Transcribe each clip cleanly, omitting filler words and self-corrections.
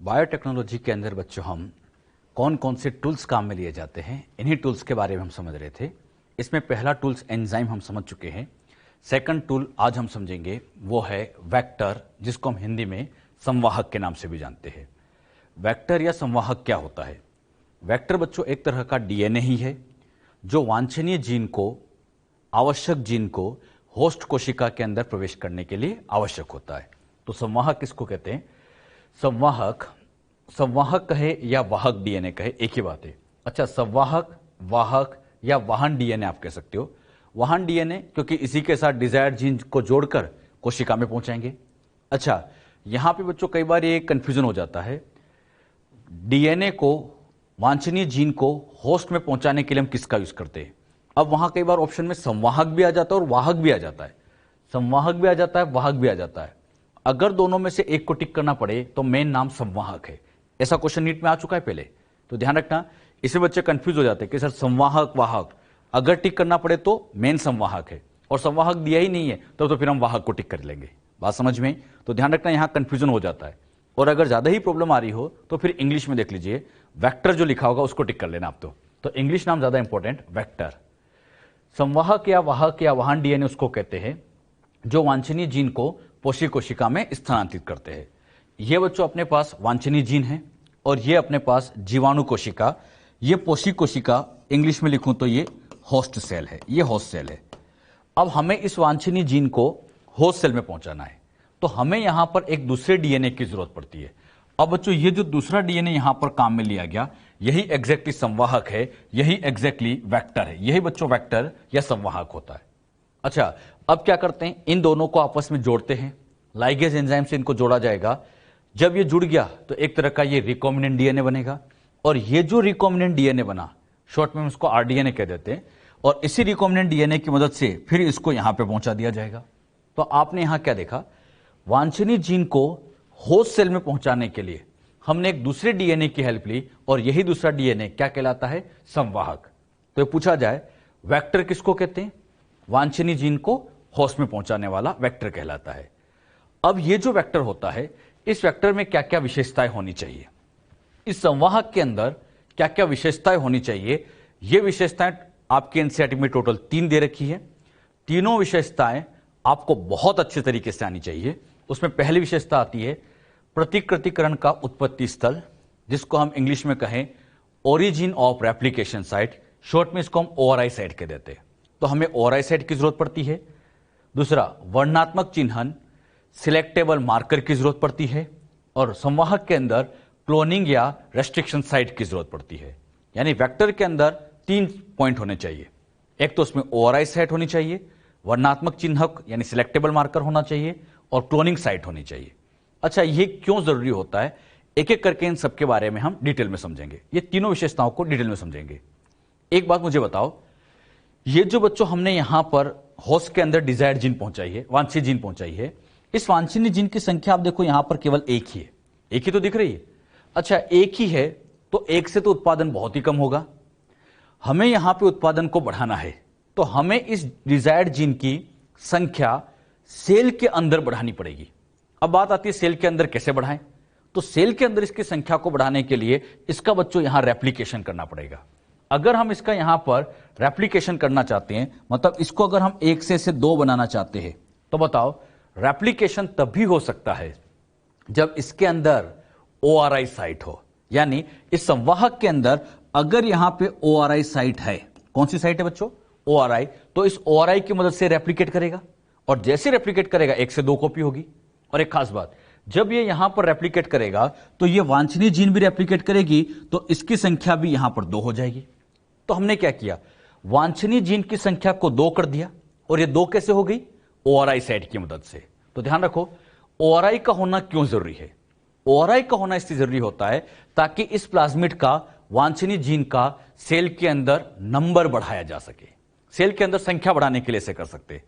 Biotechnology के अंदर बच्चों हम कौन कौन से टूल्स काम में लिए जाते हैं, इन्हीं टूल्स के बारे में हम समझ रहे थे। इसमें पहला टूल्स एंजाइम हम समझ चुके हैं। सेकंड टूल आज हम समझेंगे वो है वेक्टर, जिसको हम हिंदी में संवाहक के नाम से भी जानते हैं। वेक्टर या संवाहक क्या होता है? वेक्टर बच्चों एक तरह का डीएनए ही है जो वांछनीय जीन को, आवश्यक जीन को होस्ट कोशिका के अंदर प्रवेश करने के लिए आवश्यक होता है। तो संवाहक किसको कहते हैं? संवाहक कहे या वाहक डीएनए कहे, एक ही बात है। अच्छा, संवाहक, वाहक या वाहन डीएनए आप कह सकते हो। वाहन डीएनए क्योंकि इसी के साथ डिजायर्ड जीन को जोड़कर कोशिका में पहुंचाएंगे। अच्छा, यहां पे बच्चों कई बार ये कंफ्यूजन हो जाता है, डीएनए को, वांछनीय जीन को होस्ट में पहुंचाने के लिए हम किसका यूज करते हैं। अब वहां कई बार ऑप्शन में संवाहक भी आ जाता है और वाहक भी आ जाता है। संवाहक भी आ जाता है, वाहक भी आ जाता है। अगर दोनों में से एक को टिक करना पड़े तो मेन नाम संवाहक है। ऐसा क्वेश्चन नीट में आ चुका है पहले, तो ध्यान रखना। इसे बच्चे कंफ्यूज हो जाते हैं कि सर संवाहक, वाहक, अगर टिक करना पड़े तो मेन संवाहक है और संवाहक दिया ही नहीं है तो फिर हम वाहक को टिक कर लेंगे। बात समझ में? तो ध्यान रखना, यहां कंफ्यूजन हो जाता है। और अगर ज्यादा ही प्रॉब्लम आ रही हो तो फिर इंग्लिश में देख लीजिए, वेक्टर जो लिखा होगा उसको टिक कर लेना आप। तो इंग्लिश नाम ज्यादा इंपॉर्टेंट, वेक्टर। संवाहक या वाहक या वाहन डीएनए उसको कहते हैं जो वांछनीय जीन को पोषी कोशिका में स्थानांतरित करते हैं। ये बच्चों अपने पास वांछनीय जीन है और ये अपने पास जीवाणु कोशिका, ये पोषी कोशिका, इंग्लिश में लिखूं तो ये होस्ट सेल है, ये होस्ट सेल है। अब हमें इस वांछनीय जीन को होस्ट सेल में पहुंचाना है तो हमें यहां पर एक दूसरे डीएनए की जरूरत पड़ती है। अब बच्चों ये जो दूसरा डीएनए यहां पर काम में लिया गया, यही एग्जैक्टली संवाहक है, यही एग्जैक्टली वेक्टर है, यही बच्चों वेक्टर या संवाहक होता है। अच्छा, अब क्या करते हैं, इन दोनों को आपस में जोड़ते हैं। लाइगेज एंजाइम से इनको जोड़ा जाएगा। जब ये जुड़ गया तो एक तरह का ये रिकॉम्बिनेंट डीएनए बनेगा और ये जो रिकॉम्बिनेंट डीएनए बना, शॉर्ट में हम इसको आरडीएनए कह देते हैं, और इसी रिकॉम्बिनेंट डीएनए की मदद से फिर इसको यहां पे पहुंचा दिया जाएगा। तो आपने यहां क्या देखा, वांछनीय जीन को होस्ट सेल में पहुंचाने के लिए हमने एक दूसरे डीएनए की हेल्प ली और यही दूसरा डीएनए क्या कहलाता है? संवाहक। तो ये पूछा जाए वेक्टर किसको कहते हैं? वांछनीय जीन को होस्ट में पहुंचाने वाला वेक्टर कहलाता है। अब ये जो वेक्टर होता है, इस वेक्टर में क्या क्या विशेषताएं होनी चाहिए, इस संवाहक के अंदर क्या क्या विशेषताएं होनी चाहिए, ये विशेषताएं आपके एनसीईआरटी में टोटल 3 दे रखी है। तीनों विशेषताएं आपको बहुत अच्छे तरीके से आनी चाहिए। उसमें पहली विशेषता आती है प्रतिकृतिकरण का उत्पत्ति स्थल, जिसको हम इंग्लिश में कहें origin of replication site, short में इसको हम ओआरआई साइट कह देते हैं। तो हमें ओआरआई साइट की जरूरत पड़ती है। दूसरा, वर्णनात्मक चिन्हन, सिलेक्टेबल मार्कर की जरूरत पड़ती है। और संवाहक के अंदर क्लोनिंग या रेस्ट्रिक्शन साइट की जरूरत पड़ती है। यानी वेक्टर के अंदर 3 पॉइंट होने चाहिए। एक तो उसमें ओआरआई साइट होनी चाहिए, वर्णनात्मक चिन्हक यानी सिलेक्टेबल मार्कर होना चाहिए और क्लोनिंग साइट होनी चाहिए। अच्छा, ये क्यों जरूरी होता है, एक एक करके इन सबके बारे में हम डिटेल में समझेंगे। ये तीनों विशेषताओं को डिटेल में समझेंगे। एक बात मुझे बताओ, ये जो बच्चों हमने यहां पर होस्ट के अंदर डिजायर्ड जीन पहुंचाई है, वांछनीय जीन पहुंचाई है, इस वांछनीय जीन की संख्या आप देखो यहां पर केवल एक ही है। एक ही तो दिख रही है। अच्छा, एक ही है तो एक से तो उत्पादन बहुत ही कम होगा। हमें यहां पे उत्पादन को बढ़ाना है तो हमें इस डिजायर्ड जीन की संख्या सेल के अंदर बढ़ानी पड़ेगी। अब बात आती है सेल के अंदर कैसे बढ़ाएं, तो सेल के अंदर इसकी संख्या को बढ़ाने के लिए इसका बच्चों यहां रेप्लिकेशन करना पड़ेगा। अगर हम इसका यहां पर रेप्लिकेशन करना चाहते हैं, मतलब इसको अगर हम 1 से 2 बनाना चाहते हैं, तो बताओ रेप्लिकेशन तब भी हो सकता है जब इसके अंदर ओआरआई साइट हो। यानी इस संवाहक के अंदर अगर यहां पे ओआरआई साइट है, कौन सी साइट है बच्चों? ओआरआई। तो इस ओआरआई की मदद से रेप्लिकेट करेगा और जैसे रेप्लिकेट करेगा 1 से 2 कॉपी होगी। और एक खास बात, जब ये यहां पर रेप्लिकेट करेगा तो ये वांछनीय जीन भी रेप्लिकेट करेगी तो इसकी संख्या भी यहां पर 2 हो जाएगी। तो हमने क्या किया, वांछनीय जीन की संख्या को 2 कर दिया और ये 2 कैसे हो गई? ओआरआई साइट की मदद से। तो ध्यान रखो, ओआरआई का होना क्यों जरूरी है? ओआरआई का होना इसलिए जरूरी होता है ताकि इस प्लाज्मिड का, वांछनीय जीन का सेल के अंदर नंबर बढ़ाया जा सके। सेल के अंदर संख्या बढ़ाने के लिए इसे कर सकते।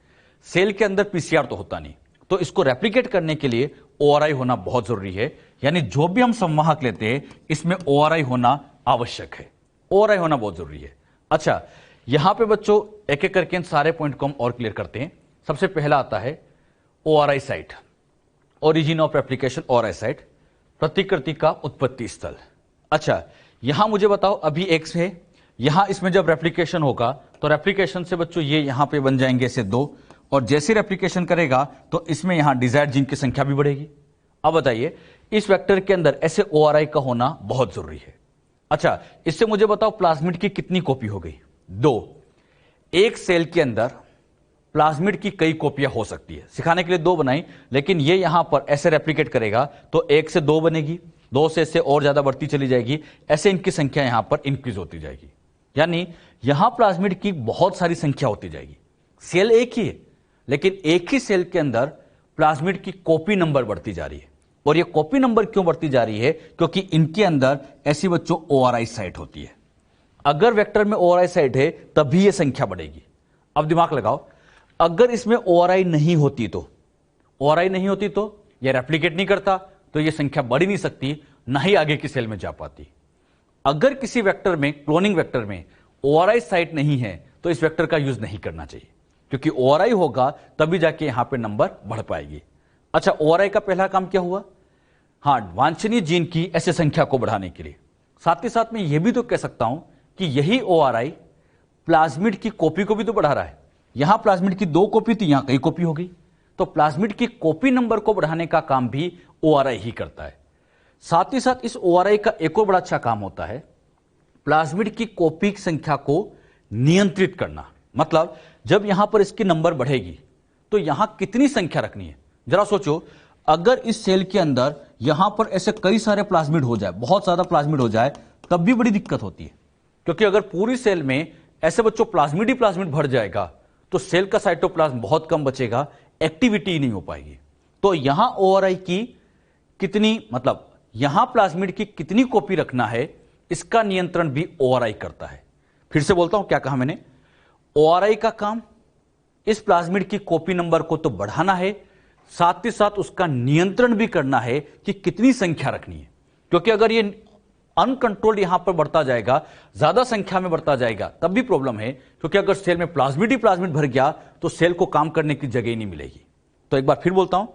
सेल के अंदर पीसीआर तो होता नहीं, तो इसको रेप्लिकेट करने के लिए ओआरआई होना बहुत जरूरी है। यानी जो भी हम संवाहक लेते हैं इसमें ओआरआई होना आवश्यक है, ओआरआई होना बहुत जरूरी है। अच्छा, यहां पे बच्चों एक एक करके इन सारे पॉइंट को हम और क्लियर करते हैं। सबसे पहला आता है ORI site, origin of replication ORI site. प्रतिकृति का उत्पत्ति स्थल। अच्छा, यहां मुझे बताओ, अभी x है, यहां इसमें जब रेप्लिकेशन होगा तो रेप्लिकेशन से बच्चों ये यहां पे बन जाएंगे ऐसे 2, और जैसे रेप्लिकेशन करेगा तो इसमें यहां डिजायर्ड जीन की संख्या भी बढ़ेगी। अब बताइए, इस वेक्टर के अंदर ऐसे ORI का होना बहुत जरूरी है। अच्छा, इससे मुझे बताओ प्लाज्मिड की कितनी कॉपी हो गई? 2। एक सेल के अंदर प्लाज्मिड की कई कॉपियां हो सकती है, सिखाने के लिए 2 बनाई, लेकिन ये यहां पर ऐसे रेप्लिकेट करेगा तो 1 से 2 बनेगी, 2 से इससे और ज्यादा बढ़ती चली जाएगी, ऐसे इनकी संख्या यहां पर इंक्रीज होती जाएगी। यानी यहां प्लाज्मिड की बहुत सारी संख्या होती जाएगी। सेल एक ही है, लेकिन एक ही सेल के अंदर प्लाज्मिड की कॉपी नंबर बढ़ती जा रही है। और ये कॉपी नंबर क्यों बढ़ती जा रही है? क्योंकि इनके अंदर ऐसी बच्चों ORI साइट होती है। अगर वेक्टर में ORI साइट है तभी ये संख्या बढ़ेगी। अब दिमाग लगाओ, अगर इसमें ORI नहीं होती तो, ORI नहीं होती तो ये रेप्लिकेट नहीं करता, तो ये संख्या बढ़ ही नहीं सकती, ना ही आगे की सेल में जा पाती। अगर किसी वेक्टर में, क्लोनिंग वेक्टर में ORI साइट नहीं है तो इस वेक्टर का यूज नहीं करना चाहिए, क्योंकि ORI होगा तभी जाके यहां पे नंबर बढ़ पाएगी। अच्छा, ORI का पहला काम क्या हुआ? हां, वांछनीय जीन की ऐसे संख्या को बढ़ाने के लिए। साथ ही साथ में यह भी तो कह सकता हूं कि यही ORI प्लाज्मिड की कॉपी को भी तो बढ़ा रहा है। यहां प्लाज्मिड की 2 कॉपी थी, यहां कई कॉपी हो गई, तो प्लाज्मिड की कॉपी नंबर को बढ़ाने का काम भी ORI ही करता है। साथ ही साथ इस ORI का एक और बड़ा अच्छा काम होता है, प्लाज्मिड की कॉपी की संख्या को नियंत्रित करना। मतलब जब यहां पर इसकी नंबर बढ़ेगी तो यहां कितनी संख्या रखनी है। जरा सोचो, अगर इस सेल के अंदर यहां पर ऐसे कई सारे प्लाज्मिड हो जाए, बहुत ज्यादा प्लाज्मिड हो जाए, तब भी बड़ी दिक्कत होती है, क्योंकि अगर पूरी सेल में ऐसे बच्चों प्लाज्मिड ही प्लाज्मिड भर जाएगा तो सेल का साइटोप्लाज्म बहुत कम बचेगा, एक्टिविटी ही नहीं हो पाएगी। तो यहां ORI की कितनी, मतलब यहां प्लाज्मिड की कितनी कॉपी रखना है, इसका नियंत्रण भी ORI करता है। फिर से बोलता हूं, क्या कहा मैंने? ORI का काम इस प्लाज्मिड की कॉपी नंबर को तो बढ़ाना है, साथ ही साथ उसका नियंत्रण भी करना है कि कितनी संख्या रखनी है। क्योंकि अगर ये अनकंट्रोल्ड यहां पर बढ़ता जाएगा, ज्यादा संख्या में बढ़ता जाएगा, तब भी प्रॉब्लम है, क्योंकि अगर सेल में प्लाज्मिड ही प्लाज्मिड भर गया तो सेल को काम करने की जगह ही नहीं मिलेगी। तो एक बार फिर बोलता हूं,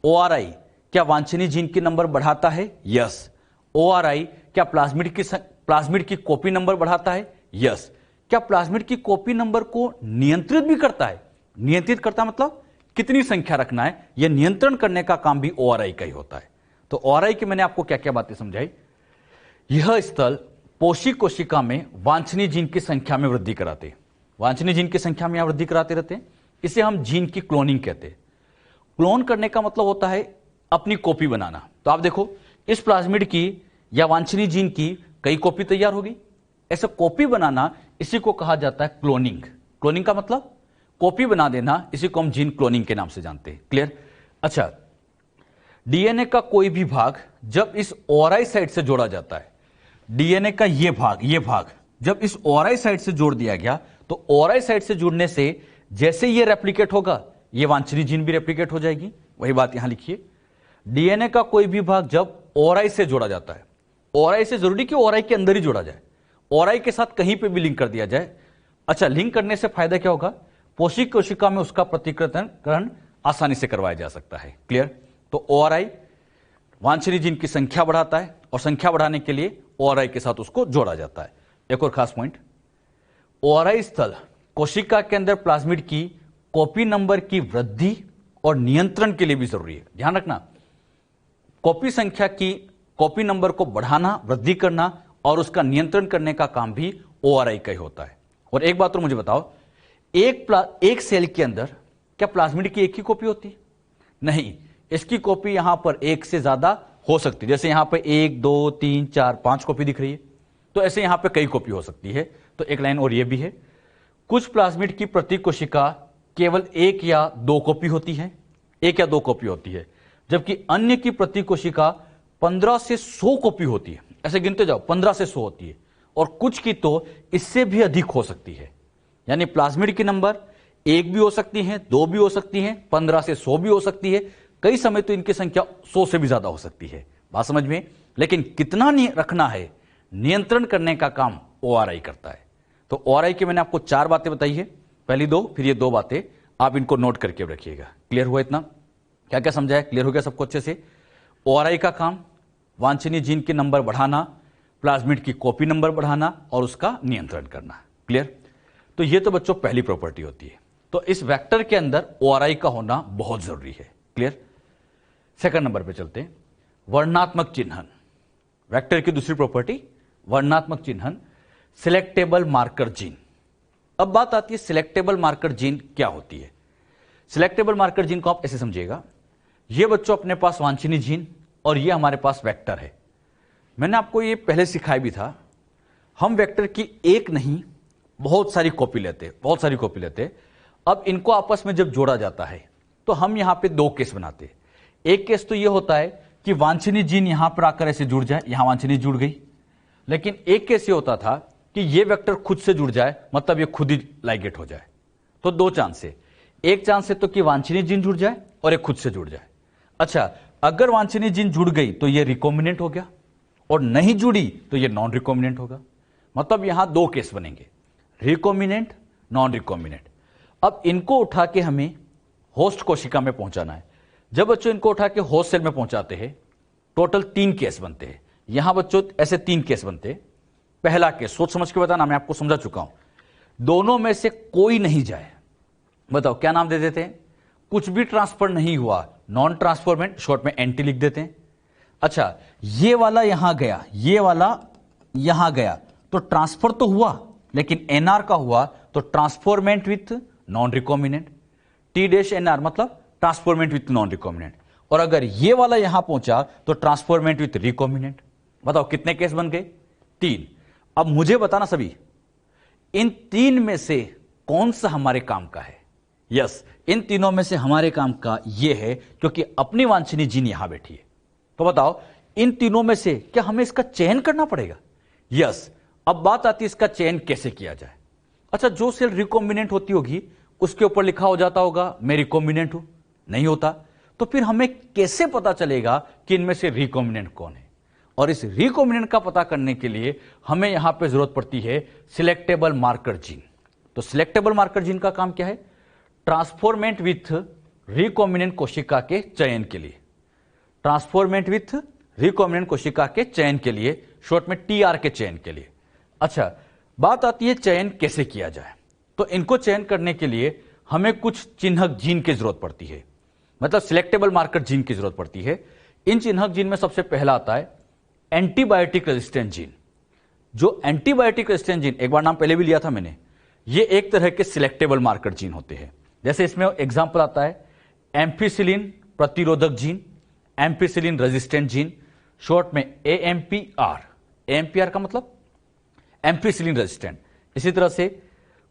ORI क्या वांछनीय जीन की नंबर बढ़ाता है? यस। ORI क्या प्लाज्मिड की कॉपी नंबर बढ़ाता है? यस। क्या प्लाज्मिड की कॉपी नंबर को नियंत्रित भी करता है? नियंत्रित करता मतलब कितनी संख्या रखना है, यह नियंत्रण करने का काम भी ORI का ही होता है। तो ORI की मैंने आपको क्या क्या बातें समझाई। यह स्थल पोषक कोशिका में वांछनीय जीन की संख्या में वृद्धि कराते हैं, वांछनीय जीन की संख्या में यहां वृद्धि कराते रहते हैं। इसे हम जीन की क्लोनिंग कहते हैं। क्लोन करने का मतलब होता है अपनी कॉपी बनाना। तो आप देखो, इस प्लाज्मिड की या वांछनीय जीन की कई कॉपी तैयार होगी, ऐसा कॉपी बनाना, इसी को कहा जाता है क्लोनिंग। क्लोनिंग का मतलब कॉपी बना देना, इसी को हम जीन क्लोनिंग के नाम से जानते हैं। क्लियर? अच्छा, DNA का कोई भी भाग जब इस ORI साइट से जोड़ा जाता है, DNA का ये भाग जब इस ORI साइट से जोड़ दिया गया, तो ORI साइट से जुड़ने से जैसे ये रेप्लिकेट होगा, ये वांछनीय जीन भी रेप्लिकेट हो जाएगी। वही बात यहां लिखिए, DNA का कोई भी भाग जब ORI से जोड़ा जाता है, ORI से जरूरी कि ORI के अंदर ही जोड़ा जाए, ORI के साथ कहीं पे भी लिंक कर दिया जाए। अच्छा, लिंक करने से फायदा क्या होगा? पोषक कोशिका में उसका प्रतिकृतिकरण आसानी से करवाया जा सकता है। क्लियर? तो ORI वांछनीय जीन की संख्या बढ़ाता है, और संख्या बढ़ाने के लिए ORI के साथ उसको जोड़ा जाता है। एक और खास पॉइंट, ORI स्थल कोशिका के अंदर प्लाज्मिड की कॉपी नंबर की वृद्धि और नियंत्रण के लिए भी जरूरी है। ध्यान रखना, कॉपी संख्या की कॉपी नंबर को बढ़ाना, वृद्धि करना और उसका नियंत्रण करने का काम भी ORI का ही होता है। और एक बात तो मुझे बताओ, एक सेल के अंदर क्या प्लाज्मिड की एक ही कॉपी होती है? नहीं, इसकी कॉपी यहां पर एक से ज्यादा हो सकती है। जैसे यहां पे 1 2 3 4 5 कॉपी दिख रही है, तो ऐसे यहां पे कई कॉपी हो सकती है। तो एक लाइन और ये भी है, कुछ प्लाज्मिड की प्रति कोशिका केवल 1 या 2 कॉपी होती है, 1 या 2 कॉपी होती है, जबकि अन्य की प्रति कोशिका 15 से 100 कॉपी होती है। ऐसे गिनते जाओ, 15 से 100 होती है, और कुछ की तो इससे भी अधिक हो सकती है। यानी प्लाज्मिड की नंबर 1 भी हो सकती है, 2 भी हो सकती है, 15 से 100 भी हो सकती है, कई समय तो इनकी संख्या 100 से भी ज्यादा हो सकती है। बात समझ में? लेकिन कितना रखना है, नियंत्रण करने का काम ORI करता है। तो ORI की मैंने आपको 4 बातें बताई है, पहली 2, फिर ये 2 बातें, आप इनको नोट करके रखिएगा। क्लियर हुआ इतना? क्या क्या समझा है? क्लियर हो गया सबको अच्छे से? ORI का काम वांछनीय जीन के नंबर बढ़ाना, प्लाज्मिड की कॉपी नंबर बढ़ाना और उसका नियंत्रण करना। क्लियर? तो ये तो बच्चों पहली प्रॉपर्टी होती है। तो इस वेक्टर के अंदर ORI का होना बहुत जरूरी है। क्लियर? सेकंड नंबर पे चलते हैं, वर्णनात्मक चिन्हन। वेक्टर की दूसरी प्रॉपर्टी वर्णनात्मक चिन्हन, सिलेक्टेबल मार्कर जीन। अब बात आती है सिलेक्टेबल मार्कर जीन क्या होती है। सिलेक्टेबल मार्कर जीन को आप ऐसे समझिएगा, ये बच्चों अपने पास वांछनीय जीन और ये हमारे पास वेक्टर है। मैंने आपको ये पहले सिखाया भी था, हम वेक्टर की एक नहीं बहुत सारी कॉपी लेते हैं। अब इनको आपस में जब जोड़ा जाता है तो हम यहां पे दो केस बनाते हैं। एक केस तो ये होता है कि वांछनीय जीन यहां पर आकर ऐसे जुड़ जाए, यहां वांछनीय जुड़ गई। लेकिन एक केस ये होता था कि ये वेक्टर खुद से जुड़ जाए, मतलब ये खुद ही लाइगेट हो जाए। तो दो चांस है, एक चांस है तो कि वांछनीय जीन जुड़ जाए और एक खुद से जुड़ जाए। अच्छा, अगर वांछनीय जीन जुड़ गई तो ये रिकॉम्बिनेंट हो गया और नहीं जुड़ी तो ये नॉन रिकॉम्बिनेंट होगा। मतलब यहां दो केस बनेंगे, रिकॉम्बिनेंट, नॉन रिकॉम्बिनेंट। अब इनको उठा के हमें होस्ट कोशिका में पहुंचाना है। जब बच्चों इनको उठा के होस्ट सेल में पहुंचाते हैं, टोटल 3 केस बनते हैं। यहां बच्चों ऐसे 3 केस बनते हैं। पहला केस सोच समझ के बताना, मैं आपको समझा चुका हूं। दोनों में से कोई नहीं जाए, बताओ क्या नाम दे देते हैं? कुछ भी ट्रांसफर नहीं हुआ, नॉन ट्रांसफॉर्मेंट, शॉर्ट में एंटी लिख देते हैं। अच्छा, ये वाला यहां गया, ये वाला यहां गया, तो ट्रांसफर तो हुआ, लेकिन एनआर का हुआ तो transformant with non recombinant. T-NR मतलब ट्रांसफॉर्मेंट विथ नॉन रिकॉम्बिनेंट। और अगर ये वाला यहां पहुंचा तो ट्रांसफॉर्मेंट विथ रिकॉम्बिनेंट। बताओ कितने केस बन गए? 3। अब मुझे बताना सभी, इन 3 में से कौन सा हमारे काम का है? यस, इन तीनों में से हमारे काम का ये है, क्योंकि अपनी वांछनीय जीन यहां बैठी है। तो बताओ इन तीनों में से क्या हमें इसका चयन करना पड़ेगा? यस। अब बात आती है इसका चयन कैसे किया जाए। अच्छा, जो सेल रिकॉम्बिनेंट होती होगी उसके ऊपर लिखा हो जाता होगा मैं रिकॉम्बिनेंट हूं, नहीं होता। तो फिर हमें कैसे पता चलेगा कि इनमें से रिकॉम्बिनेंट कौन है? और इस रिकॉम्बिनेंट का पता करने के लिए हमें यहां पे जरूरत पड़ती है सिलेक्टेबल मार्कर जीन। तो सिलेक्टेबल मार्कर जीन का काम क्या है? ट्रांसफॉर्मेंट विथ रिकॉम्बिनेंट कोशिका के चयन के लिए, ट्रांसफॉर्मेंट विथ रिकॉम्बिनेंट कोशिका के चयन के लिए, शॉर्ट में TR के चयन के लिए। अच्छा, बात आती है चयन कैसे किया जाए। तो इनको चयन करने के लिए हमें कुछ चिन्हक जीन की जरूरत पड़ती है, मतलब सिलेक्टेबल मार्कर जीन की जरूरत पड़ती है। इन चिन्हक जीन में सबसे पहला आता है एंटीबायोटिक रेजिस्टेंट जीन। जो एंटीबायोटिक रेजिस्टेंट जीन, एक बार नाम पहले भी लिया था मैंने, ये एक तरह के सिलेक्टेबल मार्कर जीन होते हैं। जैसे इसमें एग्जांपल आता है एम्फिसिलिन प्रतिरोधक gene, ampicillin resistant gene, short में AMPR। AMPR का मतलब एम्फिसिलिन रेजिस्टेंट। इसी तरह से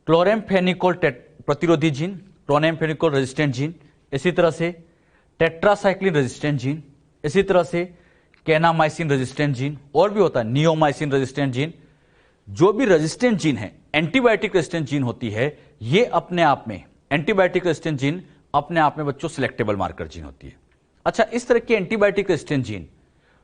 क्लोरेम्फेनिकोल प्रतिरोधी जीन, क्लोरेम्फेनिकोल रेजिस्टेंट जीन। इसी तरह से टेट्रासाइक्लिन रेजिस्टेंट जीन। इसी तरह से कैनामाइसिन रेजिस्टेंट जीन, और भी होता है नियोमाइसिन रेजिस्टेंट जीन। जो भी रेजिस्टेंट जीन है, एंटीबायोटिक रेजिस्टेंट जीन होती है, ये अपने आप में, एंटीबायोटिक रेजिस्टेंट जीन अपने आप में बच्चों सिलेक्टेबल मार्कर जीन होती है। अच्छा, इस तरह की antibiotic resistant gene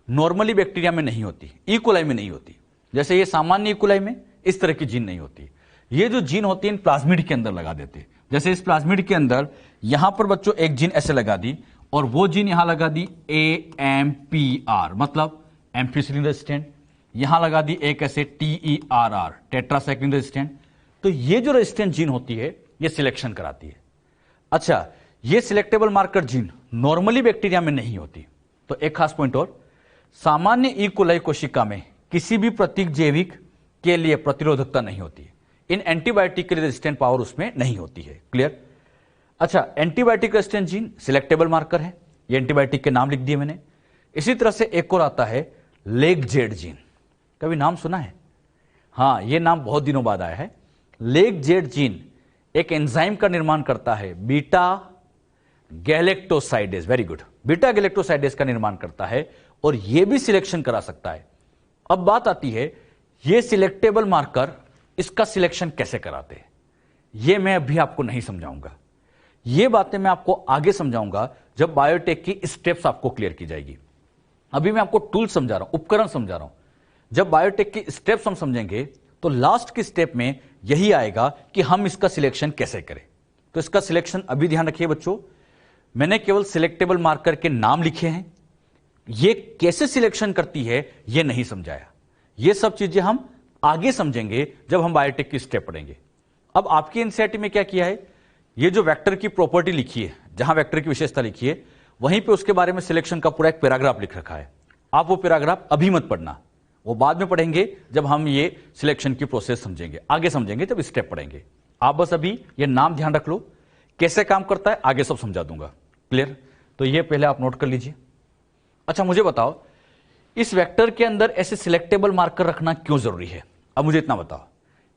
normally bacteria में नहीं होती, इकोलाई में नहीं होती। जैसे ये सामान्य इकोलाई में इस तरह की जीन नहीं होती। ये जो जीन होती है इन प्लाज्मिड के अंदर लगा देते हैं। जैसे इस प्लाज्मिड के अंदर यहां पर बच्चों एक जीन ऐसे लगा दी और वो जीन यहां लगा दी AMPR, मतलब एम्फिसिलिन रेजिस्टेंट। यहां लगा दी एक ऐसे TERR, टेट्रासाइक्लिन रेजिस्टेंट। तो ये जो रेजिस्टेंट जीन होती है ये सिलेक्शन कराती है। अच्छा, ये selectable marker gene normally bacteria में नहीं होती। तो एक खास पॉइंट और, सामान्य इकोलाई कोशिका में किसी भी प्रतीक जैविक के लिए प्रतिरोधकता नहीं होती। इन एंटीबायोटिक के लिए रेजिस्टेंट पावर उसमें नहीं होती है। क्लियर? अच्छा, antibiotic resistant gene selectable marker है, ये एंटीबायोटिक के नाम लिख दिए मैंने। इसी तरह से एक और आता है लेग-जेड जीन। कभी नाम सुना है? हाँ, ये नाम बहुत दिनों बाद आया है। लेग-जेड जीन एक एंजाइम का निर्माण करता है, beta galactosidase. Very good, beta galactosidase का निर्माण करता है और यह भी सिलेक्शन करा सकता है। अब बात आती है ये सिलेक्टेबल मार्कर, इसका सिलेक्शन कैसे कराते हैं, यह मैं अभी आपको नहीं समझाऊंगा। ये बातें मैं आपको आगे समझाऊंगा जब बायोटेक की स्टेप्स आपको क्लियर की जाएगी। अभी मैं आपको टूल समझा रहा हूं, उपकरण समझा रहा हूं। जब बायोटेक की स्टेप्स हम समझेंगे तो लास्ट की स्टेप में यही आएगा कि हम इसका सिलेक्शन कैसे करें। तो इसका सिलेक्शन अभी ध्यान रखिए बच्चों, मैंने केवल सिलेक्टेबल मार्कर के नाम लिखे हैं, ये कैसे सिलेक्शन करती है ये नहीं समझाया। ये सब चीजें हम आगे समझेंगे जब हम बायोटिक की स्टेप पढ़ेंगे। अब आपकी एनसीईआरटी में क्या किया है, ये जो वेक्टर की प्रॉपर्टी लिखी है, जहां वेक्टर की विशेषता लिखी है, वहीं पे उसके बारे में सिलेक्शन का पूरा एक पैराग्राफ लिख रखा है। आप वो पैराग्राफ अभी मत पढ़ना, वो बाद में पढ़ेंगे जब हम ये सिलेक्शन की प्रोसेस समझेंगे, आगे समझेंगे जब स्टेप पढ़ेंगे। आप बस अभी ये नाम ध्यान रख लो, कैसे काम करता है आगे सब समझा दूंगा। क्लियर? तो ये पहले आप नोट कर लीजिए। अच्छा मुझे बताओ, इस वेक्टर के अंदर ऐसे सिलेक्टेबल मार्कर रखना क्यों जरूरी है? अब मुझे इतना बताओ।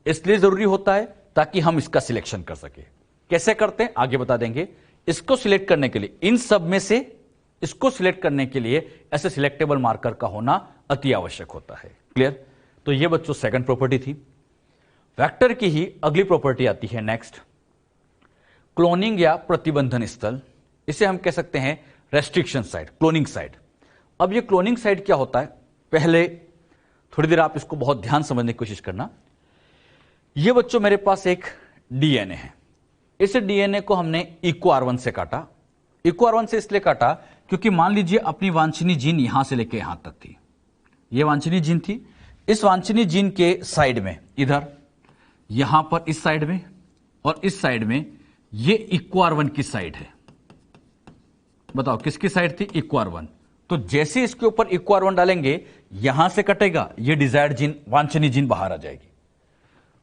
इसलिए जरूरी होता है ताकि हम इसका सिलेक्शन कर सके। कैसे करते हैं आगे बता देंगे। इसको सिलेक्ट करने के लिए, इन सब में से इसको सिलेक्ट करने के लिए ऐसे सिलेक्टेबल मार्कर का होना अति आवश्यक होता है। क्लियर? तो ये बच्चों सेकंड प्रॉपर्टी थी। वेक्टर की ही अगली प्रॉपर्टी आती है नेक्स्ट, क्लोनिंग या प्रतिबंधन स्थल। इसे हम कह सकते हैं रेस्ट्रिक्शन साइट, क्लोनिंग साइट। अब ये क्लोनिंग साइट क्या होता है, पहले थोड़ी देर आप इसको बहुत ध्यान समझने की कोशिश करना। ये बच्चों मेरे पास एक डीएनए है। इस डीएनए को हमने इको R1 से काटा। इको R1 से इसलिए काटा क्योंकि मान लीजिए अपनी वांछनीय जीन यहां से लेकर यहां तक थी, ये वांछनीय जीन थी। इस वांछनीय जीन के साइड में, इधर यहां पर इस साइड में और इस साइड में, ये इको R1 की साइड है। बताओ किसकी साइड थी? Eco R1। तो जैसे इसके ऊपर इको R1 डालेंगे, यहां से कटेगा, ये डिजायर्ड जीन, वांछनीय जीन बाहर आ जाएगी।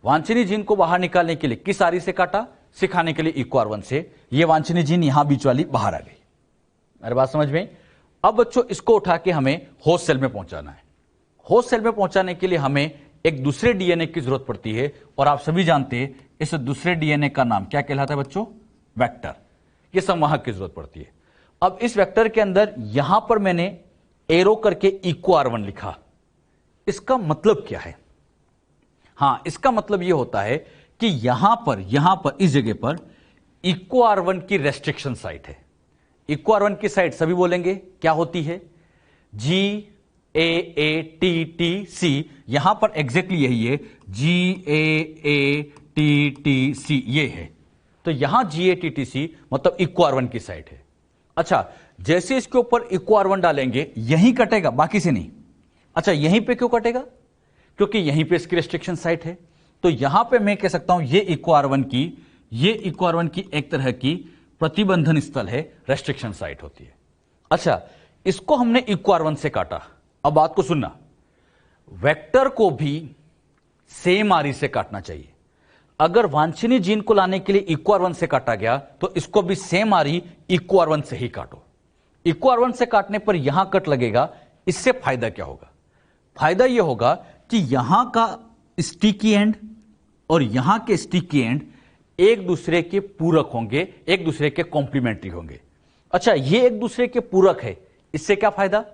वांछनीय जीन को बाहर निकालने के लिए किस आरी से काटा? सिखाने के लिए इको R1 से। ये वांछनीय जीन यहां बीच वाली बाहर आ गई। अरे बात समझ में? अब बच्चों इसको उठा के हमें होस्ट सेल में पहुंचाना है। होस्ट सेल में पहुंचाने के लिए हमें एक दूसरे डीएनए की जरूरत पड़ती है, और आप सभी जानते हैं इस दूसरे डीएनए का नाम क्या कहलाता है बच्चों? वेक्टर। ये संवाहक की जरूरत पड़ती है। अब इस वेक्टर के अंदर यहां पर मैंने एरो करके इको R1 लिखा। इसका मतलब क्या है? हां, इसका मतलब यह होता है कि यहां पर इस जगह पर इको R1 की रेस्ट्रिक्शन साइट है। इको R1 की साइट सभी बोलेंगे क्या होती है? GAATTC। यहां पर एग्जैक्टली यही है, GAATTC ये है। तो यहां GATTC मतलब इको R1 की साइट है। अच्छा, जैसे इसके ऊपर इको R1 डालेंगे यहीं कटेगा, बाकी से नहीं। अच्छा, यहीं पे क्यों कटेगा? क्योंकि यहीं पे इसकी रेस्ट्रिक्शन साइट है। तो यहां पे मैं कह सकता हूं ये इको R1 की एक तरह की प्रतिबंधन स्थल है, रेस्ट्रिक्शन साइट होती है। अच्छा, इसको हमने इको R1 से काटा। अब बात को सुनना, वेक्टर को भी सेम आरी से काटना चाहिए। अगर वांछनीय जीन को लाने के लिए इको R1 से काटा गया, तो इसको भी सेम आरी इको R1 से ही काटो। इको R1 से काटने पर यहां कट लगेगा। इससे फायदा क्या होगा? फायदा यह होगा कि यहां का स्टिकी एंड और यहां के स्टिकी एंड एक दूसरे के पूरक होंगे, एक दूसरे के कॉम्प्लीमेंट्री होंगे। अच्छा, ये एक दूसरे के पूरक है, इससे क्या फायदा?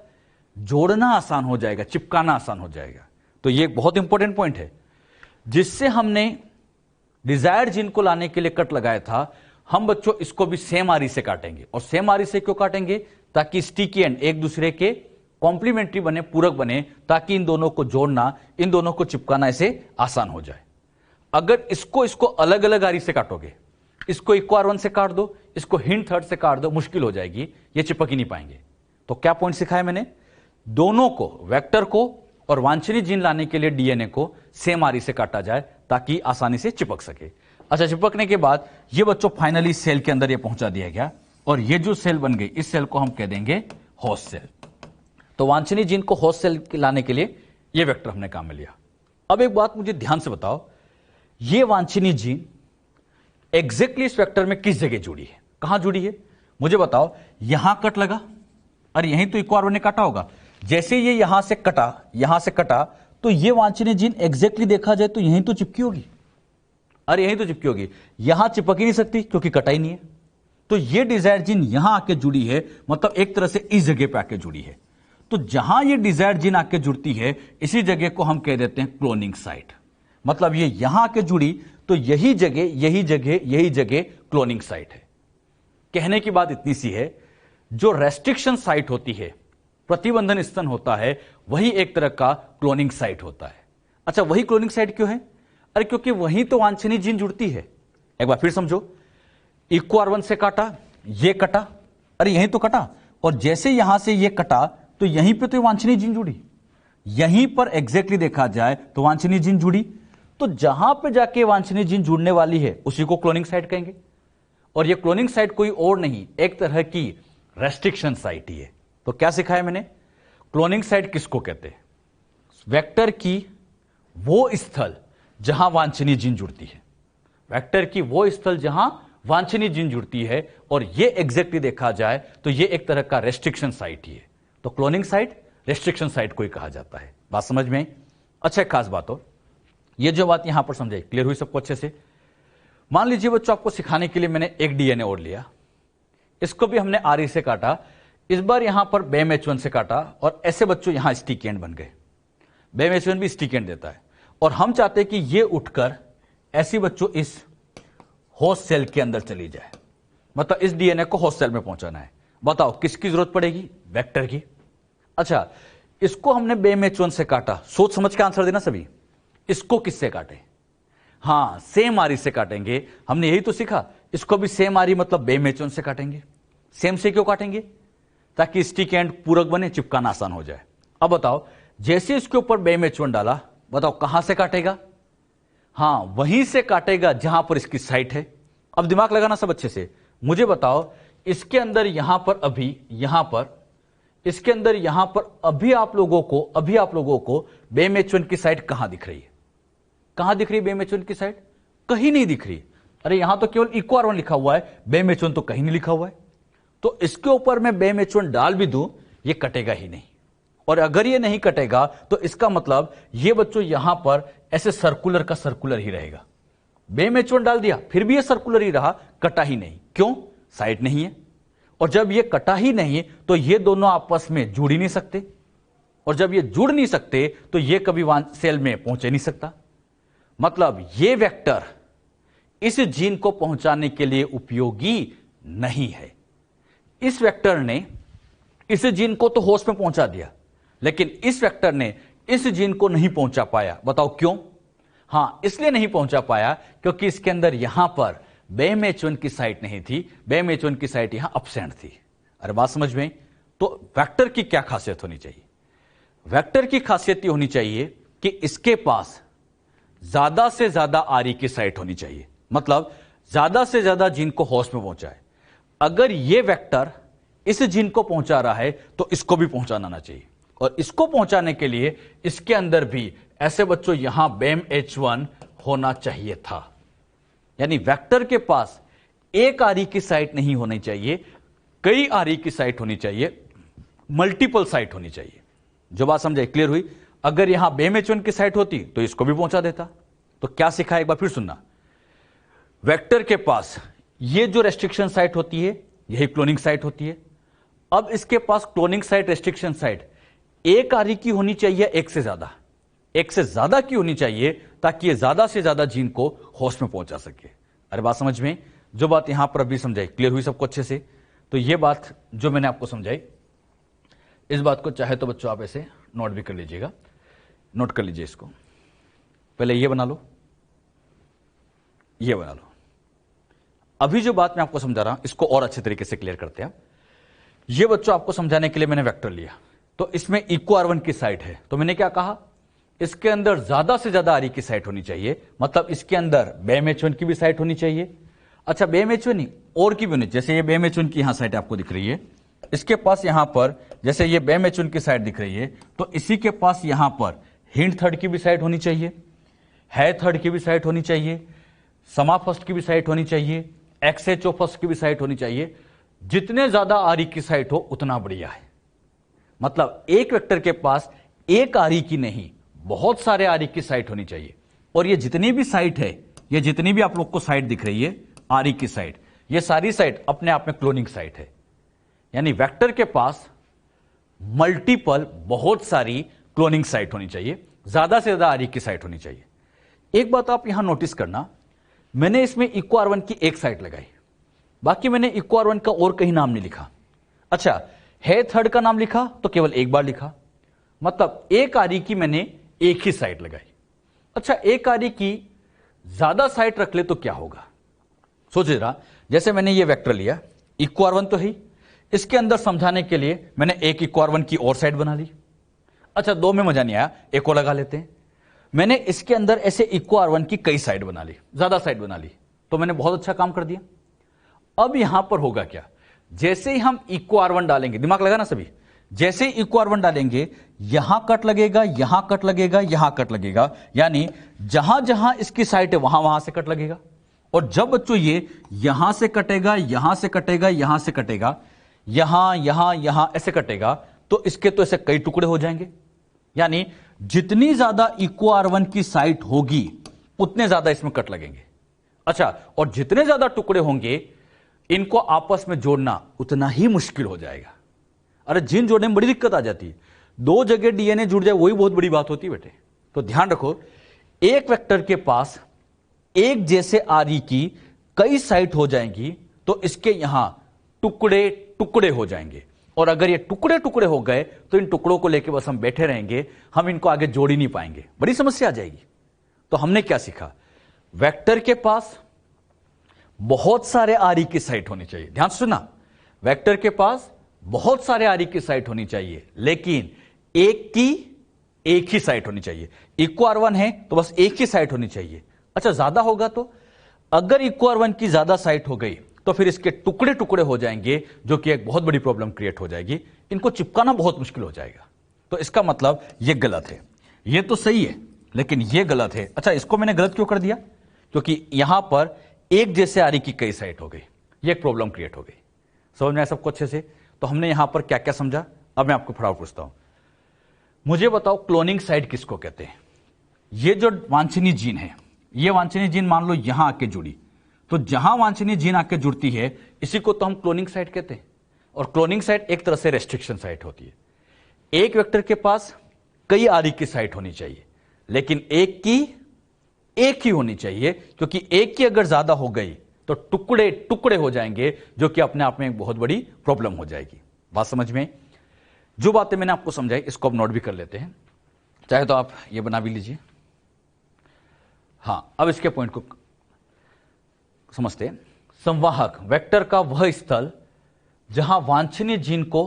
जोड़ना आसान हो जाएगा, चिपकाना आसान हो जाएगा। तो ये एक बहुत इंपॉर्टेंट पॉइंट है। जिससे हमने डिजायर्ड जीन को लाने के लिए कट लगाया था, हम बच्चों इसको भी सेम आरी से काटेंगे। और सेम आरी से क्यों काटेंगे? ताकि स्टिकी एंड एक दूसरे के कॉम्प्लीमेंट्री बने, पूरक बने, ताकि इन दोनों को जोड़ना, इन दोनों को चिपकाना ऐसे आसान हो जाए। अगर इसको अलग अलग आरी से काटोगे, इसको इको R1 से काट दो, इसको हिंड थर्ड से काट दो, मुश्किल हो जाएगी, ये चिपक ही नहीं पाएंगे। तो क्या पॉइंट सिखाया मैंने? दोनों को, वेक्टर को और वांछनीय जीन लाने के लिए डीएनए को सेम आरी से काटा जाए ताकि आसानी से चिपक सके। अच्छा, चिपकने के बाद ये बच्चों फाइनली सेल के अंदर ये पहुंचा दिया गया, और ये जो सेल बन गई, इस सेल को हम कह देंगे होस्ट सेल। तो वांछनीय जीन को होस्ट सेल लाने के लिए ये वेक्टर हमने काम में लिया। अब एक बात मुझे ध्यान से बताओ, ये वांछनीय जीन एग्जैक्टली इस वेक्टर में किस जगह जुड़ी है? कहां जुड़ी है मुझे बताओ। यहां कट लगा, और यहीं तो इको R1 ने काटा होगा। जैसे ये यहां से कटा, तो ये वांछनीय जीन एग्जैक्टली देखा जाए तो यहीं तो चिपकी होगी। अरे यहीं तो चिपकी होगी, यहां चिपक ही नहीं सकती क्योंकि कटा ही नहीं है। तो ये डिजायर्ड जीन यहां आके जुड़ी है, मतलब एक तरह से इस जगह पे आके जुड़ी है। तो जहां ये डिजायर्ड जीन आके जुड़ती है, इसी जगह को हम कह देते हैं क्लोनिंग साइट। मतलब ये यहां आके जुड़ी, तो यही जगह क्लोनिंग साइट है। कहने की बात इतनी सी है, जो रेस्ट्रिक्शन साइट होती है, प्रतिबंधन स्तन होता है, वही एक तरह का क्लोनिंग साइट होता है। अच्छा, वही क्लोनिंग साइट क्यों है? अरे क्योंकि वहीं तो वांछनीय जीन जुड़ती है। एक बार फिर समझो, इको R1 से काटा, ये कटा, अरे यहीं तो कटा, और जैसे यहां से ये कटा, तो यहीं पे तो वांछनीय जीन जुड़ी, यहीं पर एग्जैक्टली देखा जाए तो वांछनीय जीन जुड़ी। तो जहां पे जाके वांछनीय जीन जुड़ने वाली है उसी को क्लोनिंग साइट कहेंगे। और ये क्लोनिंग साइट कोई और नहीं, एक तरह की रेस्ट्रिक्शन साइट ही है। तो क्या सिखाया मैंने, क्लोनिंग साइट किसको कहते हैं, वेक्टर की वो स्थल जहां वांछनीय जीन जुड़ती है, वेक्टर की वो स्थल जहां वांछनीय जीन जुड़ती है। और ये एग्जैक्टली देखा जाए तो ये एक तरह का रेस्ट्रिक्शन साइट ही है। तो क्लोनिंग साइट रेस्ट्रिक्शन साइट को ही कहा जाता है। बात समझ में आई? अच्छा, एक खास बात हो, ये जो बात यहां पर समझाई, क्लियर हुई सबको अच्छे से? मान लीजिए बच्चों, आपको सिखाने के लिए मैंने एक डीएनए और लिया, इसको भी हमने आरई से काटा, इस बार यहां पर BMH1 से काटा, और ऐसे बच्चों यहां स्टिक एंड बन गए। BMH1 भी स्टिक एंड देता है, और हम चाहते हैं कि ये उठकर ऐसी बच्चों इस होस्ट सेल के अंदर चली जाए, मतलब इस डीएनए को होस्ट सेल में पहुंचाना है। बताओ किसकी जरूरत पड़ेगी, वेक्टर की। अच्छा, इसको हमने BMH1 से काटा, सोच समझ के आंसर देना सभी। इसको किससे काटे, हां सेम आरी से काटेंगे, हमने यही तो सीखा। इसको भी सेम आरी मतलब BMH1 से काटेंगे। सेम से क्यों काटेंगे, ताकि स्टिक एंड पूरक बने, चिपकाना आसान हो जाए। अब बताओ, जैसे इसके ऊपर BMH1 डाला, बताओ कहां से काटेगा, हां वहीं से काटेगा जहां पर इसकी साइट है। अब दिमाग लगाना सब अच्छे से, मुझे बताओ इसके अंदर यहां पर अभी, यहां पर इसके अंदर यहां पर अभी आप लोगों को BMH1 की साइट कहां दिख रही है, कहां दिख रही है BMH1 की साइट, कहीं नहीं दिख रही। अरे यहां तो केवल EcoR1 लिखा हुआ है, BMH1 तो कहीं नहीं लिखा हुआ है। तो इसके ऊपर मैं BMH1 डाल भी दूं, ये कटेगा ही नहीं। और अगर ये नहीं कटेगा तो इसका मतलब ये बच्चों यहां पर ऐसे सर्कुलर का सर्कुलर ही रहेगा। BMH1 डाल दिया, फिर भी ये सर्कुलर ही रहा, कटा ही नहीं। क्यों, साइट नहीं है। और जब ये कटा ही नहीं तो ये दोनों आपस में जुड़ ही नहीं सकते, और जब ये जुड़ नहीं सकते तो ये कभी सेल में पहुंच नहीं सकता। मतलब ये वेक्टर इस जीन को पहुंचाने के लिए उपयोगी नहीं है। इस वेक्टर ने इस जीन को तो होस्ट में पहुंचा दिया, लेकिन इस वेक्टर ने इस जीन को नहीं पहुंचा पाया। बताओ क्यों? हां, इसलिए नहीं पहुंचा पाया क्योंकि इसके अंदर यहां पर BMH1 की साइट नहीं थी, BMH1 की साइट यहां एब्सेंट थी। अरे बात समझ में? तो वेक्टर की क्या खासियत होनी चाहिए? वेक्टर की खासियत ये होनी चाहिए कि इसके पास ज्यादा से ज्यादा आरी की साइट होनी चाहिए, मतलब ज्यादा से ज्यादा जीन को होस्ट में पहुंचाए। अगर ये वेक्टर इस जीन को पहुंचा रहा है तो इसको भी पहुंचाना आना चाहिए, और इसको पहुंचाने के लिए इसके अंदर भी ऐसे बच्चों यहां BMH1 होना चाहिए था। यानी वेक्टर के पास एक आरी की साइट नहीं होनी चाहिए, कई आरी की साइट होनी चाहिए, मल्टीपल साइट होनी चाहिए। जो बात समझे, क्लियर हुई? अगर यहां BMH1 की साइट होती तो इसको भी पहुंचा देता। तो क्या सीखा, एक बार फिर सुनना। वेक्टर के पास ये जो रेस्ट्रिक्शन साइट होती है यही क्लोनिंग साइट होती है। अब इसके पास क्लोनिंग साइट, रेस्ट्रिक्शन साइट एक आरी की होनी चाहिए, एक से ज्यादा की होनी चाहिए, ताकि ये ज्यादा से ज्यादा जीन को होस्ट में पहुंचा सके। अरे बात समझ में? जो बात यहां पर अभी समझाई, क्लियर हुई सबको अच्छे से? तो ये बात जो मैंने आपको समझाई, इस बात को चाहे तो बच्चों आप ऐसे नोट भी कर लीजिएगा, नोट कर लीजिए इसको। पहले ये बना लो, ये बना लो। अभी जो बात मैं आपको समझा रहा हूं इसको और अच्छे तरीके से क्लियर करते हैं। ये बच्चों आपको समझाने के लिए मैंने वेक्टर लिया, तो इसमें EcoR1 की साइट है, तो मैंने क्या कहा, इसके अंदर ज्यादा से ज्यादा आरी की साइट होनी चाहिए, मतलब इसके अंदर BMH1 की भी साइट होनी चाहिए। अच्छा, BMH1 नहीं, और की भी होनी, जैसे ये BMH1 की यहां साइट आपको दिख रही है, इसके पास यहां पर जैसे ये BMH1 की साइट दिख रही है, तो इसी के पास यहां पर हिंड थर्ड की भी साइट होनी चाहिए, है थर्ड की भी साइट होनी चाहिए, समा फर्स्ट की भी साइट होनी चाहिए, XHO फर्स्ट की भी साइट होनी चाहिए। जितने ज्यादा आरी की साइट हो उतना बढ़िया है। मतलब एक वेक्टर के पास एक आरी की नहीं, बहुत सारे आरी की साइट होनी चाहिए। और ये जितनी भी साइट है, ये जितनी भी आप लोग को साइट दिख रही है आरी की साइट, ये सारी साइट अपने आप में क्लोनिंग साइट है। यानी वेक्टर के पास मल्टीपल, बहुत सारी क्लोनिंग साइट होनी चाहिए, ज्यादा से ज्यादा आरी की साइट होनी चाहिए। एक बात आप यहां नोटिस करना, मैंने इसमें EcoR1 की एक साइट लगाई, बाकी मैंने EcoR1 का और कहीं नाम नहीं लिखा। अच्छा, है थर्ड का नाम लिखा तो केवल एक बार लिखा, मतलब एक आरी की मैंने एक ही साइट लगाई। अच्छा, एक आरी की ज्यादा साइट रख ले तो क्या होगा, सोच रहा। जैसे मैंने ये वेक्टर लिया, EcoR1 तो है, इसके अंदर समझाने के लिए मैंने एक इक्वार वन की और साइड बना ली। अच्छा, दो में मजा नहीं आया, एक और लगा लेते हैं। मैंने इसके अंदर ऐसे इक्वार वन की कई साइड बना ली, ज्यादा साइड बना ली, तो मैंने बहुत अच्छा काम कर दिया। अब यहां पर होगा क्या, जैसे ही हम इक्वार वन डालेंगे, दिमाग लगाना सभी, जैसे ही इक्वार वन डालेंगे यहां कट लगेगा, यहां कट लगेगा, यहां कट लगेगा, यानी जहां जहां इसकी साइड है वहां वहां से कट लगेगा। और जब बच्चों ये यहां से कटेगा, यहां से कटेगा, यहां से कटेगा, यहां यहां यहां ऐसे कटेगा, तो इसके तो ऐसे कई टुकड़े हो जाएंगे। यानी जितनी ज्यादा इक्वार वन की साइट होगी उतने ज्यादा इसमें कट लगेंगे। अच्छा, और जितने ज्यादा टुकड़े होंगे इनको आपस में जोड़ना उतना ही मुश्किल हो जाएगा। अरे जीन जोड़ने में बड़ी दिक्कत आ जाती है, दो जगह डीएनए जुड़ जाए वही बहुत बड़ी बात होती है बेटे। तो ध्यान रखो, एक वेक्टर के पास एक जैसे आरई की कई साइट हो जाएंगी तो इसके यहां टुकड़े टुकड़े हो जाएंगे। और अगर ये टुकड़े टुकड़े हो गए तो इन टुकड़ों को लेकर बस हम बैठे रहेंगे, हम इनको आगे जोड़ ही नहीं पाएंगे, बड़ी समस्या आ जाएगी। तो हमने क्या सीखा, वेक्टर के पास बहुत सारे आरई की साइट होनी चाहिए। ध्यान से सुना, वेक्टर के पास बहुत सारे आरई की साइट होनी चाहिए, लेकिन एक ही साइट होनी चाहिए। इक्वार वन है तो बस एक ही साइट होनी चाहिए। अच्छा, ज्यादा होगा तो, अगर इक्वार वन की ज्यादा साइट हो गई तो फिर इसके टुकड़े टुकड़े हो जाएंगे, जो कि एक बहुत बड़ी प्रॉब्लम क्रिएट हो जाएगी, इनको चिपकाना बहुत मुश्किल हो जाएगा। तो इसका मतलब ये गलत है, ये तो सही है लेकिन ये गलत है। अच्छा, इसको मैंने गलत क्यों कर दिया, क्योंकि यहां पर एक जैसे आरई की कई साइट हो गई, ये एक प्रॉब्लम क्रिएट हो गई। समझ में आया सबको अच्छे से? तो हमने यहां पर क्या क्या समझा, अब मैं आपको फटाफट पूछता हूं, मुझे बताओ क्लोनिंग साइट किसको कहते हैं? ये जो वांछनीय जीन है, ये वांछनीय जीन मान लो यहां आके जुड़ी, तो जहां वांछनीय जीन आके जुड़ती है इसी को तो हम क्लोनिंग साइट कहते हैं। और क्लोनिंग साइट एक तरह से रेस्ट्रिक्शन साइट होती है। एक वेक्टर के पास कई आरई की साइट होनी चाहिए, लेकिन एक ही होनी चाहिए, क्योंकि एक की अगर ज्यादा हो गई तो टुकड़े टुकड़े हो जाएंगे, जो कि अपने आप में एक बहुत बड़ी प्रॉब्लम हो जाएगी। बात समझ में? जो बातें मैंने आपको समझाई इसको अब नोट भी कर लेते हैं, चाहे तो आप ये बना भी लीजिए। हां, अब इसके पॉइंट को समझते हैं। संवाहक वेक्टर का वह स्थल जहां वांछनीय जीन को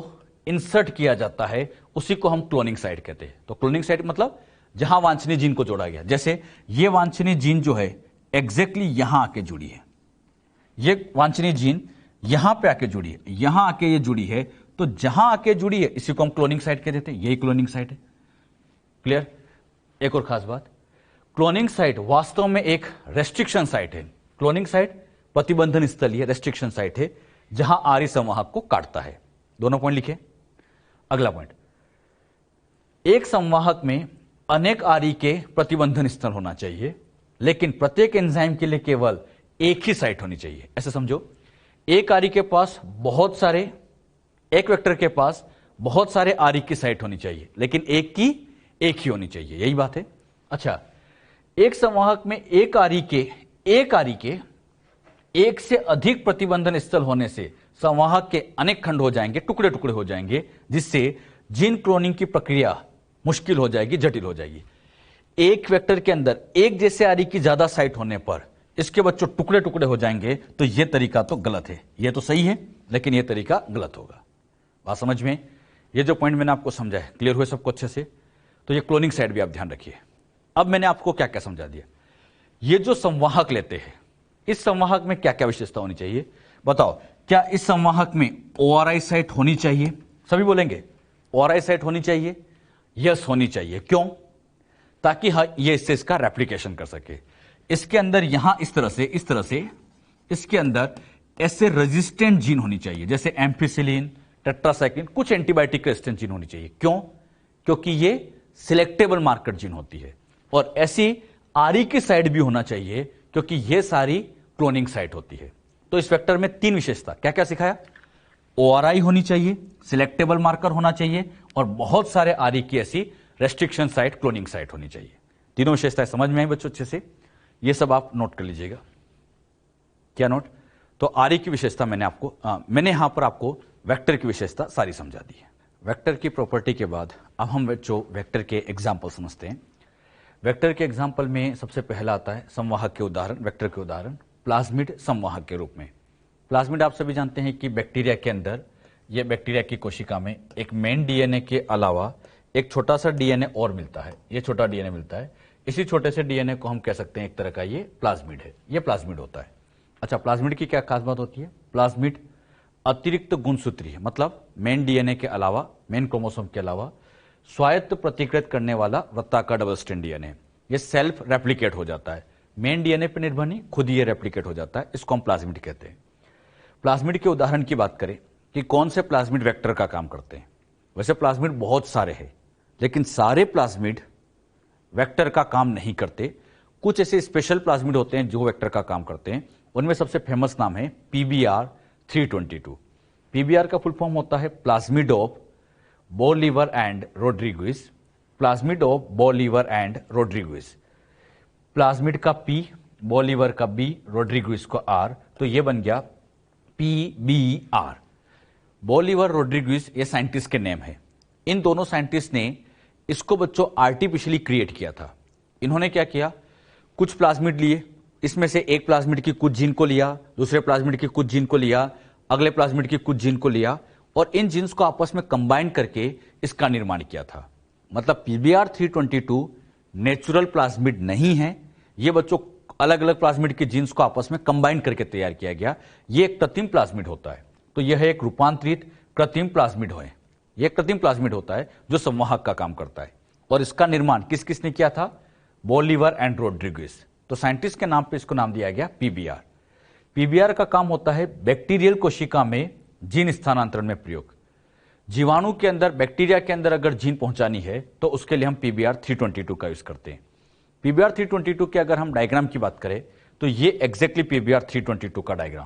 इंसर्ट किया जाता है उसी को हम क्लोनिंग साइट कहते हैं। तो क्लोनिंग साइट मतलब जहां वांछनीय जीन को जोड़ा गया। जैसे ये वांछनीय जीन जो है एग्जैक्टली यहां आके जुड़ी है, ये वांछनीय जीन यहां पे आके जुड़ी है, यहां आके ये जुड़ी है, तो जहां आके जुड़ी है इसी को हम क्लोनिंग साइट कह देते हैं। यही क्लोनिंग साइट है। क्लियर? एक और खास बात, क्लोनिंग साइट वास्तव में एक रेस्ट्रिक्शन साइट है। क्लोनिंग साइट प्रतिबंधन स्थलीय रेस्ट्रिक्शन साइट है, जहां आरई संवाहक को काटता है। दोनों पॉइंट लिखे। अगला पॉइंट, एक संवाहक में अनेक आरई के प्रतिबंधन स्थल होना चाहिए, लेकिन प्रत्येक एंजाइम के लिए केवल एक ही साइट होनी चाहिए। ऐसे समझो, एक आरई के पास बहुत सारे, एक वेक्टर के पास बहुत सारे आरई की साइट होनी चाहिए, लेकिन एक ही होनी चाहिए। यही बात है। अच्छा, एक संवाहक में एक आरई के एक से अधिक प्रतिबंधन स्थल होने से संवाहक के अनेक खंड हो जाएंगे, टुकड़े टुकड़े हो जाएंगे, जिससे जीन क्लोनिंग की प्रक्रिया मुश्किल हो जाएगी, जटिल हो जाएगी। एक वेक्टर के अंदर एक जैसे आरई की ज्यादा साइट होने पर इसके बच्चों टुकड़े टुकड़े हो जाएंगे, तो यह तरीका तो गलत है। यह तो सही है लेकिन यह तरीका गलत होगा। बात समझ में? ये जो पॉइंट मैंने आपको समझा है, क्लियर हुए सबको अच्छे से? तो ये क्लोनिंग साइट भी आप ध्यान रखिए। अब मैंने आपको क्या क्या समझा दिया। ये जो संवाहक लेते हैं, इस संवाहक में क्या क्या विशेषता होनी चाहिए बताओ? क्या इस संवाहक में ओआरआई साइट होनी चाहिए? सभी बोलेंगे ओआरआई साइट होनी चाहिए। यस, होनी चाहिए। क्यों? ताकि ये इससे इसका रेप्लिकेशन कर सके। इसके अंदर यहां इस तरह से इसके अंदर ऐसे रेजिस्टेंट जीन होनी चाहिए, जैसे एम्फिसिलिन, टेट्रासाइक्लिन, कुछ एंटीबायोटिक रेजिस्टेंट जीन होनी चाहिए। क्यों? क्योंकि ये सिलेक्टेबल मार्कर जीन होती है। और ऐसी आरई की साइट भी होना चाहिए, क्योंकि ये सारी क्लोनिंग साइट होती है। तो इस वेक्टर में तीन विशेषता, क्या क्या सिखाया? ओआरआई होनी चाहिए, सिलेक्टेबल मार्कर होना चाहिए, और बहुत सारे आरई की ऐसी रेस्ट्रिक्शन साइट, क्लोनिंग साइट होनी चाहिए। तीनों विशेषताएं समझ में आई बच्चों अच्छे से? ये सब आप नोट कर लीजिएगा। क्या नोट? तो आरई की विशेषता मैंने यहां पर आपको वेक्टर की विशेषता सारी समझा दी है। वेक्टर की प्रॉपर्टी के बाद अब हम जो वेक्टर के एग्जाम्पल समझते हैं। वेक्टर के एग्जाम्पल में सबसे पहला आता है संवाहक के उदाहरण, वेक्टर के उदाहरण, प्लाज्मिड संवाहक के रूप में। प्लाज्मिड आप सभी जानते हैं कि बैक्टीरिया के अंदर ये बैक्टीरिया की कोशिका में एक मेन डीएनए के अलावा एक छोटा सा डीएनए और मिलता है, ये छोटा डीएनए मिलता है। इसी छोटे से डीएनए को हम कह सकते हैं एक तरह का ये प्लाज्मिड है, ये प्लाज्मिड होता है। अच्छा, प्लाज्मिड की क्या खास बात होती है? प्लाज्मिड अतिरिक्त गुणसूत्री है, मतलब मेन डीएनए के अलावा, मेन क्रोमोसोम के अलावा स्वायत्त प्रतिकृत करने वाला वृत्ताकार डबल स्ट्रैंड डीएनए। ये सेल्फ रेप्लिकेट हो जाता है, मेन डीएनए पर निर्भर नहीं, खुद ही ये रेप्लिकेट हो जाता है। इसको हम प्लाज्मिड कहते हैं। प्लाज्मिड के उदाहरण की बात करें कि कौन से प्लाज्मिड वेक्टर का काम करते हैं, वैसे प्लाज्मिड बहुत सारे हैं, लेकिन सारे प्लाज्मिड वेक्टर का काम नहीं करते। कुछ ऐसे स्पेशल प्लाज्मिड होते हैं जो वेक्टर का काम करते हैं। उनमें सबसे फेमस नाम है PBr 322। PBr का फुल फॉर्म होता है plasmid of Bolivar and Rodriguez. Plasmid of Bolivar and Rodriguez, plasmid का P, बोलीवर का B, रोड्रिगुइज का R, तो ये बन गया PBr। बोलीवर, रोड्रिगुइज ये साइंटिस्ट के नेम है। इन दोनों साइंटिस्ट ने इसको बच्चों आर्टिफिशियली क्रिएट किया था। इन्होंने क्या किया, कुछ प्लाज्मिड लिए, इसमें से एक प्लाज्मिड की कुछ जीन को लिया, दूसरे प्लाज्मिड की कुछ जीन को लिया, अगले प्लाज्मिड की कुछ जीन को लिया, और इन जीन्स को आपस में कंबाइन करके इसका निर्माण किया था। मतलब PBr 322 नेचुरल प्लाज्मिड नहीं है, ये बच्चों अलग अलग प्लाज्मिड के जीन्स को आपस में कंबाइन करके तैयार किया गया। ये एक कृत्रिम प्लाज्मिड होता है। तो यह एक रूपांतरित कृत्रिम प्लाज्मिड है। यह कृत्रिम प्लाज्मिड होता है जो संवाहक का काम करता है। और इसका निर्माण किस किसने किया था? Bolivar and Rodriguez. तो साइंटिस्ट के नाम पे इसको नाम दिया गया PBr। PBr का काम होता है बैक्टीरियल कोशिका में जीन स्थानांतरण में प्रयोग। जीवाणु के अंदर, बैक्टीरिया के अंदर अगर जीन पहुंचानी है तो उसके लिए हम PBr 322 का यूज करते हैं। PBr 322 के अगर हम डायग्राम की बात करें तो ये एग्जैक्टली PBr 322 का डायग्राम,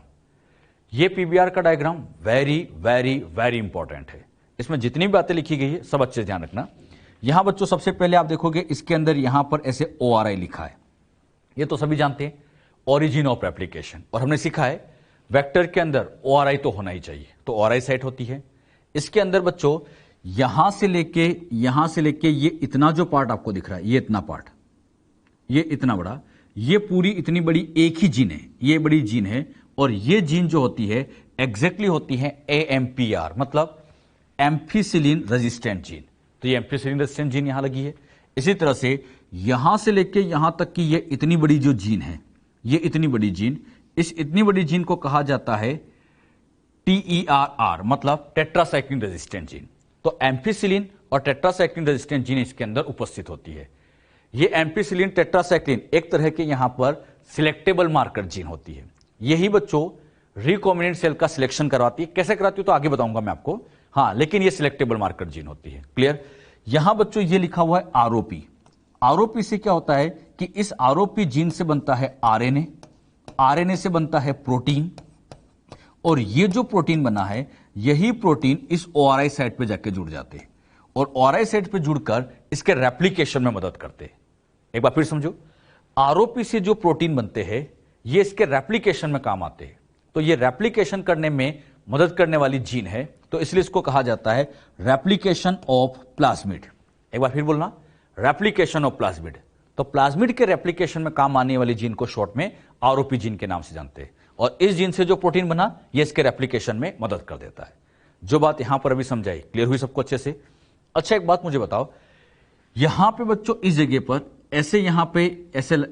ये PBr का diagram very very very important है। इसमें जितनी भी बातें लिखी गई है सब अच्छे से ध्यान रखना। यहां बच्चों सबसे पहले आप देखोगे इसके अंदर यहां पर ऐसे ORI लिखा है, ये तो सभी जानते हैं, ओरिजिन ऑफ रेप्लिकेशन। और हमने सीखा है वेक्टर के अंदर ORI तो होना ही चाहिए, तो ORI साइट होती है। इसके अंदर बच्चों यहां से लेके ये इतना जो पार्ट आपको दिख रहा है, ये इतना पार्ट, ये इतना बड़ा, ये पूरी इतनी बड़ी एक ही जीन है, ये बड़ी जीन है। और ये जीन जो होती है एग्जैक्टली होती है AMPR, मतलब एम्फीसिलिन रेजिस्टेंट जीन। तो ये एम्फीसिलिन रेजिस्टेंट जीन यहां लगी है। इसी तरह से यहां से लेके यहां तक की ये इतनी बड़ी जो जीन है, ये इतनी बड़ी जीन, इस इतनी बड़ी जीन को कहा जाता है TERR, मतलब टेट्रासाइक्लिन रेजिस्टेंट जीन। तो एम्फीसिलिन और टेट्रासाइक्लिन रेजिस्टेंट जीन इसके अंदर उपस्थित होती है। ये एम्फीसिलिन टेट्रासाइक्लिन एक तरह के यहां पर सिलेक्टेबल मार्कर जीन होती है। यही बच्चों रिकॉम्बिनेंट सेल का सिलेक्शन करवाती है। कैसे कराती है तो आगे बताऊंगा मैं आपको, हाँ, लेकिन ये सिलेक्टेबल मार्कर जीन होती है। क्लियर? यहां बच्चों ये लिखा हुआ है ROP। ROP से क्या होता है कि इस ROP जीन से बनता है RNA, RNA से बनता है प्रोटीन, और ये जो प्रोटीन बना है यही प्रोटीन इस ORI साइट पे जाके जुड़ जाते हैं और ORI साइट पे जुड़कर इसके रेप्लिकेशन में मदद करते हैं। एक बार फिर समझो, ROP से जो प्रोटीन बनते हैं ये इसके रेप्लिकेशन में काम आते हैं। तो ये रेप्लिकेशन करने में मदद करने वाली जीन है, तो इसलिए इसको कहा जाता है रेप्लिकेशन ऑफ प्लाज्मिड। एक बार फिर बोलना, रेप्लिकेशन ऑफ प्लाज्मिड। तो प्लाज्मिड के रेप्लिकेशन में काम आने वाली जीन को शॉर्ट में ROP जीन के नाम से जानते हैं। और इस जीन से जो प्रोटीन बना ये इसके रेप्लिकेशन में मदद कर देता है। जो बात यहां पर अभी समझाई, क्लियर हुई सबको अच्छे से? अच्छा, एक बात मुझे बताओ, यहां पे बच्चों इस जगह पर ऐसे, यहां पे ऐसे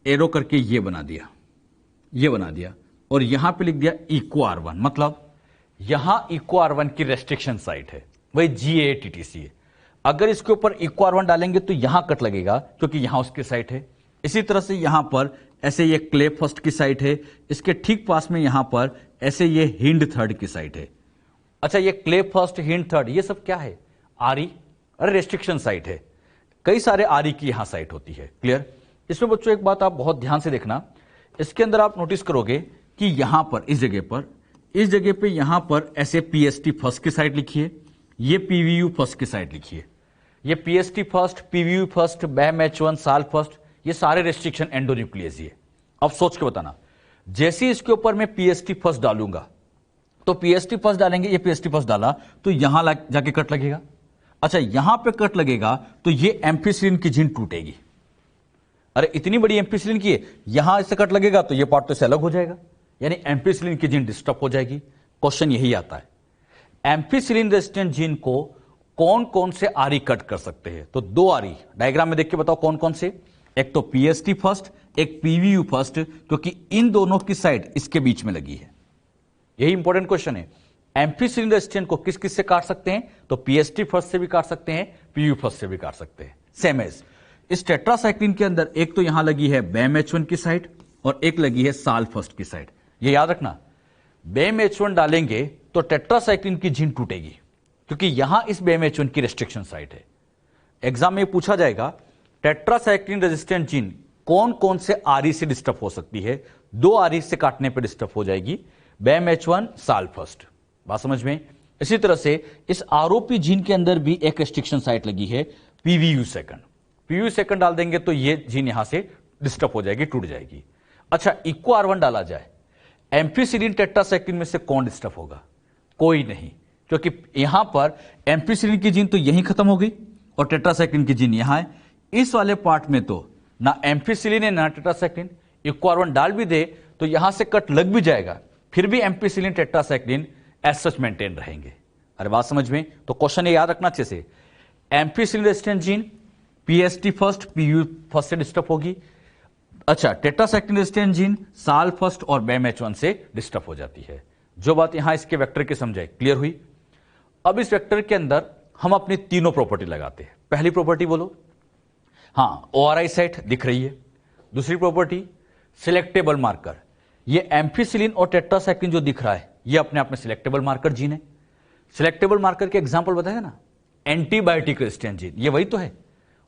एरो करके ये बना दिया और यहां पे लिख दिया इको R1, मतलब यहां इको R1 की रेस्ट्रिक्शन साइट है, वही GATTC है। अगर इसके ऊपर इको R1 डालेंगे तो यहां कट लगेगा क्योंकि यहां उसकी साइट है। इसी तरह से यहां पर ऐसे ये क्ले फर्स्ट की साइट है, इसके ठीक पास में यहां पर ऐसे ये हिंड थर्ड की साइट है। अच्छा, ये क्ले फर्स्ट, हिंड थर्ड, ये सब क्या है? RE, अरे रेस्ट्रिक्शन साइट है। कई सारे RE की यहां साइट होती है। क्लियर? इसमें बच्चों एक बात आप बहुत ध्यान से देखना, इसके अंदर आप नोटिस करोगे कि यहां पर इस जगह पे यहां पर ऐसे PST फर्स्ट की साइट लिखी है, ये PVU फर्स्ट की साइट लिखी है। ये PST first, PVU first, BAMH1, साल फर्स्ट, ये सारे रेस्ट्रिक्शन एंडोन्यूक्लियस ही है। अब सोच के बताना, जैसे ही इसके ऊपर मैं PST फर्स्ट डालूंगा तो PST फर्स्ट डालेंगे, ये PST फर्स्ट डाला तो यहां जाके कट लगेगा। अच्छा, यहां पे कट लगेगा तो ये एम्फीसिलिन की जीन टूटेगी। अरे इतनी बड़ी एम्फीसिलिन की है, यहां इससे कट लगेगा तो ये पार्ट तो से अलग हो जाएगा, यानी एम्फीसिलिन की जीन डिस्टर्ब हो जाएगी। क्वेश्चन यही आता है, एम्फीसिलिन रेजिस्टेंट जीन को कौन कौन से आरी कट कर सकते हैं? तो 2 आरी डायग्राम में देख के बताओ कौन कौन से। एक तो पीएसटी फर्स्ट, एक पीवीयू फर्स्ट, क्योंकि इन दोनों की साइड इसके बीच में लगी है। यही इंपॉर्टेंट क्वेश्चन है। एम्फीसिलिन रेजिस्टेंट को किस किस से काट सकते हैं? तो पीएसटी फर्स्ट से भी काट सकते हैं, पीयू फर्स्ट से भी काट सकते हैं। सेम एज इस टेट्रासाइक्लिन के अंदर एक तो यहां लगी है BAM-H1 की साइड और एक लगी है साल फर्स्ट की साइड। ये याद रखना, BAM-H1 डालेंगे तो टेट्रासाइक्लिन की जीन टूटेगी, क्योंकि यहां इस BAM-H1 की रेस्ट्रिक्शन साइट है। एग्जाम में पूछा जाएगा टेट्रासाइक्लिन रेजिस्टेंट जीन कौन कौन से आरी से डिस्टर्ब हो सकती है? 2 आरी से काटने पर डिस्टर्ब हो जाएगी, BAM-H1 साल फर्स्ट। बात समझ में? इसी तरह से इस आरओपी जीन के अंदर भी एक रेस्ट्रिक्शन साइट लगी है, पीवीयू सेकंड। पीवीयू सेकंड डाल देंगे तो ये जीन यहां से डिस्टर्ब हो जाएगी, टूट जाएगी। अच्छा, इक्को R1 डाला जाए, एम्फीसिलिन टेट्रासाइक्लिन में से कौन डिस्टर्ब होगा? कोई नहीं, क्योंकि यहां पर एम्फीसिलिन की जीन तो यहीं खत्म हो गई और टेट्रासाइक्लिन की जीन यहां है। इस वाले पार्ट में तो ना एम्फीसिलिन है ना टेट्रासाइक्लिन। इक्को R1 डाल भी दे तो यहां से कट लग भी जाएगा, फिर भी ampicillin tetracycline as such maintain रहेंगे। अरे बात समझ में? तो क्वेश्चन ये याद रखना अच्छे से, ampicillin resistant gene PST first, PU first से डिस्टर्ब होगी। अच्छा, tetracycline resistant gene Sal first और BAM-H1 से डिस्टर्ब हो जाती है। जो बात यहां इसके वेक्टर की समझाई, क्लियर हुई? अब इस वेक्टर के अंदर हम अपनी तीनों प्रॉपर्टी लगाते हैं। पहली प्रॉपर्टी बोलो, हाँ, ORI साइट दिख रही है। दूसरी प्रॉपर्टी सिलेक्टेबल मार्कर, ये एम्फीसिलिन और टेट्रासाइक्लिन जो दिख रहा है ये अपने आप में सिलेक्टेबल मार्कर जीन है। सिलेक्टेबल मार्कर के एग्जांपल बताया ना, एंटीबायोटिक रेजिस्टेंट जीन, ये वही तो है।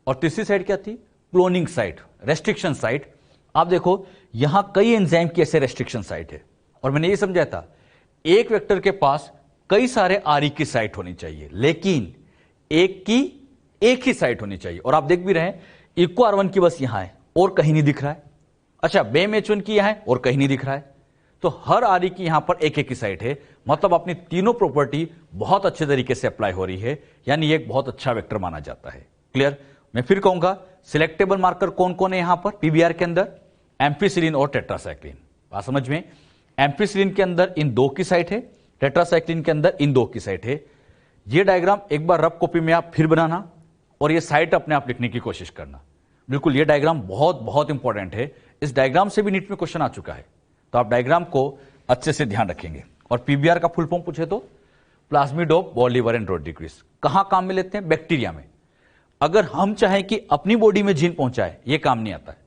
और तीसरी साइड क्या थी? Cloning site, restriction site. आप देखो यहां कई एंजाइम की ऐसे रेस्ट्रिक्शन साइट है, और मैंने ये समझाया था एक वेक्टर के पास कई सारे आरी की साइट होनी चाहिए, लेकिन एक की एक ही साइट होनी चाहिए। और आप देख भी रहे हैं इक्को R1 की बस यहां है और कहीं नहीं दिख रहा है। अच्छा, BAM-H1 की यहां है और कहीं नहीं दिख रहा है। तो हर आरी की यहां पर एक एक ही साइट है, मतलब अपनी तीनों प्रॉपर्टी बहुत अच्छे तरीके से अप्लाई हो रही है, यानी ये एक बहुत अच्छा वेक्टर माना जाता है। क्लियर? मैं फिर कहूंगा, सिलेक्टेबल मार्कर कौन कौन है यहां पर पीबीआर के अंदर? एम्फीसिलिन और टेट्रासाइक्लिन। बात समझ में? एम्फीसिलिन के अंदर इन 2 की साइट है, टेट्रासाइक्लिन के अंदर इन 2 की साइट है। ये डायग्राम एक बार रफ कॉपी में आप फिर बनाना और ये साइट अपने आप लिखने की कोशिश करना। बिल्कुल, ये डायग्राम बहुत बहुत इंपॉर्टेंट है। इस डायग्राम से भी नीट में क्वेश्चन आ चुका है, तो आप डायग्राम को अच्छे से ध्यान रखेंगे। और पीबीआर का फुल फॉर्म पूछे तो प्लाज्मिड ऑफ बॉलिवर एंड रोड्रिग्विस। कहां काम में लेते हैं? बैक्टीरिया में। अगर हम चाहें कि अपनी बॉडी में जीन पहुंचाए, ये काम नहीं आता है।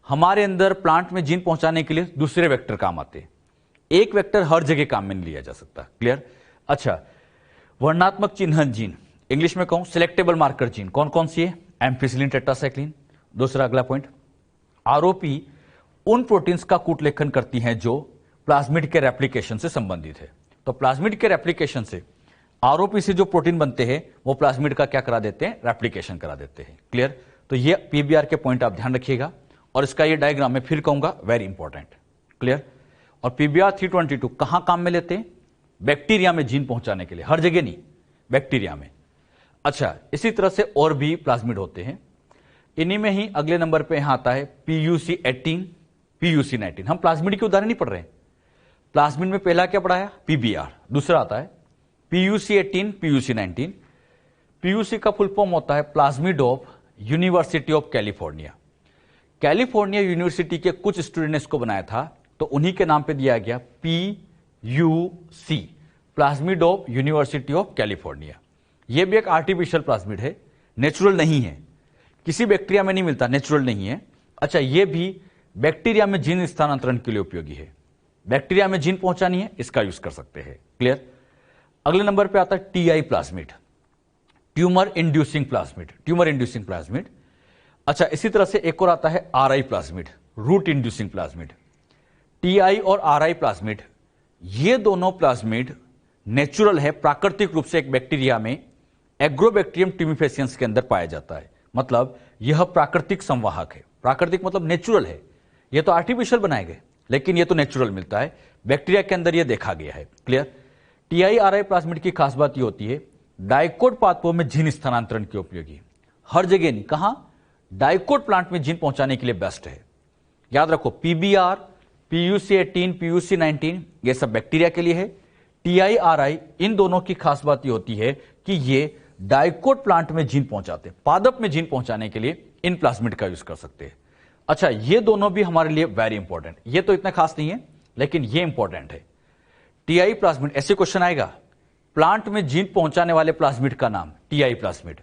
हमारे अंदर प्लांट में जीन पहुंचाने के लिए दूसरे वेक्टर काम आते हैं। एक वेक्टर हर जगह काम में नहीं लिया जा सकता। क्लियर? अच्छा, वर्णात्मक चिन्हन जीन, इंग्लिश में कहूं सिलेक्टेबल मार्कर जीन कौन कौन सी है? Ampicillin, tetracycline. दूसरा अगला पॉइंट, आरओपी उन प्रोटीन्स का कूट लेखन करती हैं जो प्लाज्मिड के रेप्लिकेशन से संबंधित है। तो प्लाज्मिड के रेप्लिकेशन से आरओपी से जो प्रोटीन बनते हैं वो प्लाज्मिड का क्या करा देते हैं? रेप्लिकेशन करा देते हैं। क्लियर? तो ये पीबीआर के पॉइंट आप ध्यान रखिएगा, और इसका ये डायग्राम मैं फिर कहूंगा, वेरी इंपॉर्टेंट। क्लियर? और पीबीआर 322 कहां काम में लेते हैं? बैक्टीरिया में जीन पहुंचाने के लिए, हर जगह नहीं, बैक्टीरिया में। अच्छा, इसी तरह से और भी प्लाज्मिड होते हैं। इन्हीं में ही अगले नंबर पे यहां आता है PUC18, PUC19। हम प्लाज्मिड के उदाहरण नहीं पढ़ रहे हैं। प्लाज्मिड में पहला क्या पढ़ाया? पीबीआर। दूसरा आता है PUC18, PUC19। PUC का फुल फॉर्म होता है plasmid of university of California. California university के कुछ स्टूडेंट ने इसको बनाया था, तो उन्हीं के नाम पे दिया गया PUC, plasmid of university of California. यह भी एक आर्टिफिशियल प्लाज्मिड है, नेचुरल नहीं है, किसी बैक्टीरिया में नहीं मिलता, नेचुरल नहीं है। अच्छा, यह भी बैक्टीरिया में जीन स्थानांतरण के लिए उपयोगी है। बैक्टीरिया में जीन पहुंचानी है, इसका यूज कर सकते हैं। क्लियर? अगले नंबर पे आता है TI plasmid, tumour inducing plasmid, tumour inducing plasmid. अच्छा, इसी तरह से एक और आता है RI plasmid, root inducing plasmid. TI और RI प्लाज्मिड, ये दोनों प्लाज्मिड नेचुरल है, प्राकृतिक रूप से एक बैक्टीरिया में एग्रोबैक्टीरियम ट्यूमिफेसियंस के अंदर पाया जाता है। मतलब यह प्राकृतिक संवाहक है। प्राकृतिक मतलब नेचुरल है, यह तो आर्टिफिशियल बनाए गए, लेकिन यह तो नेचुरल मिलता है, बैक्टीरिया के अंदर यह देखा गया है। क्लियर? TI RI प्लाज्मिड की खास बात यह होती है डाइकोट पाथवे में जीन स्थानांतरण के उपयोगी। हर जगह नहीं, कहां? डाइकोट प्लांट में जीन पहुंचाने के लिए बेस्ट है। याद रखो, PBR, PUC18, PUC19 ये सब बैक्टीरिया के लिए है। TIRI, इन दोनों की खास बात ये होती है कि ये डाइकोट प्लांट में जीन पहुंचाते हैं। पादप में जीन पहुंचाने के लिए इन प्लाज्मिड का यूज कर सकते हैं। अच्छा, ये दोनों भी हमारे लिए वेरी इंपॉर्टेंट, ये तो इतना खास नहीं है लेकिन ये इंपॉर्टेंट है। TI प्लाज्मिड, ऐसे क्वेश्चन आएगा, प्लांट में जीन पहुंचाने वाले प्लाज्मिड का नाम TI प्लाज्मिड।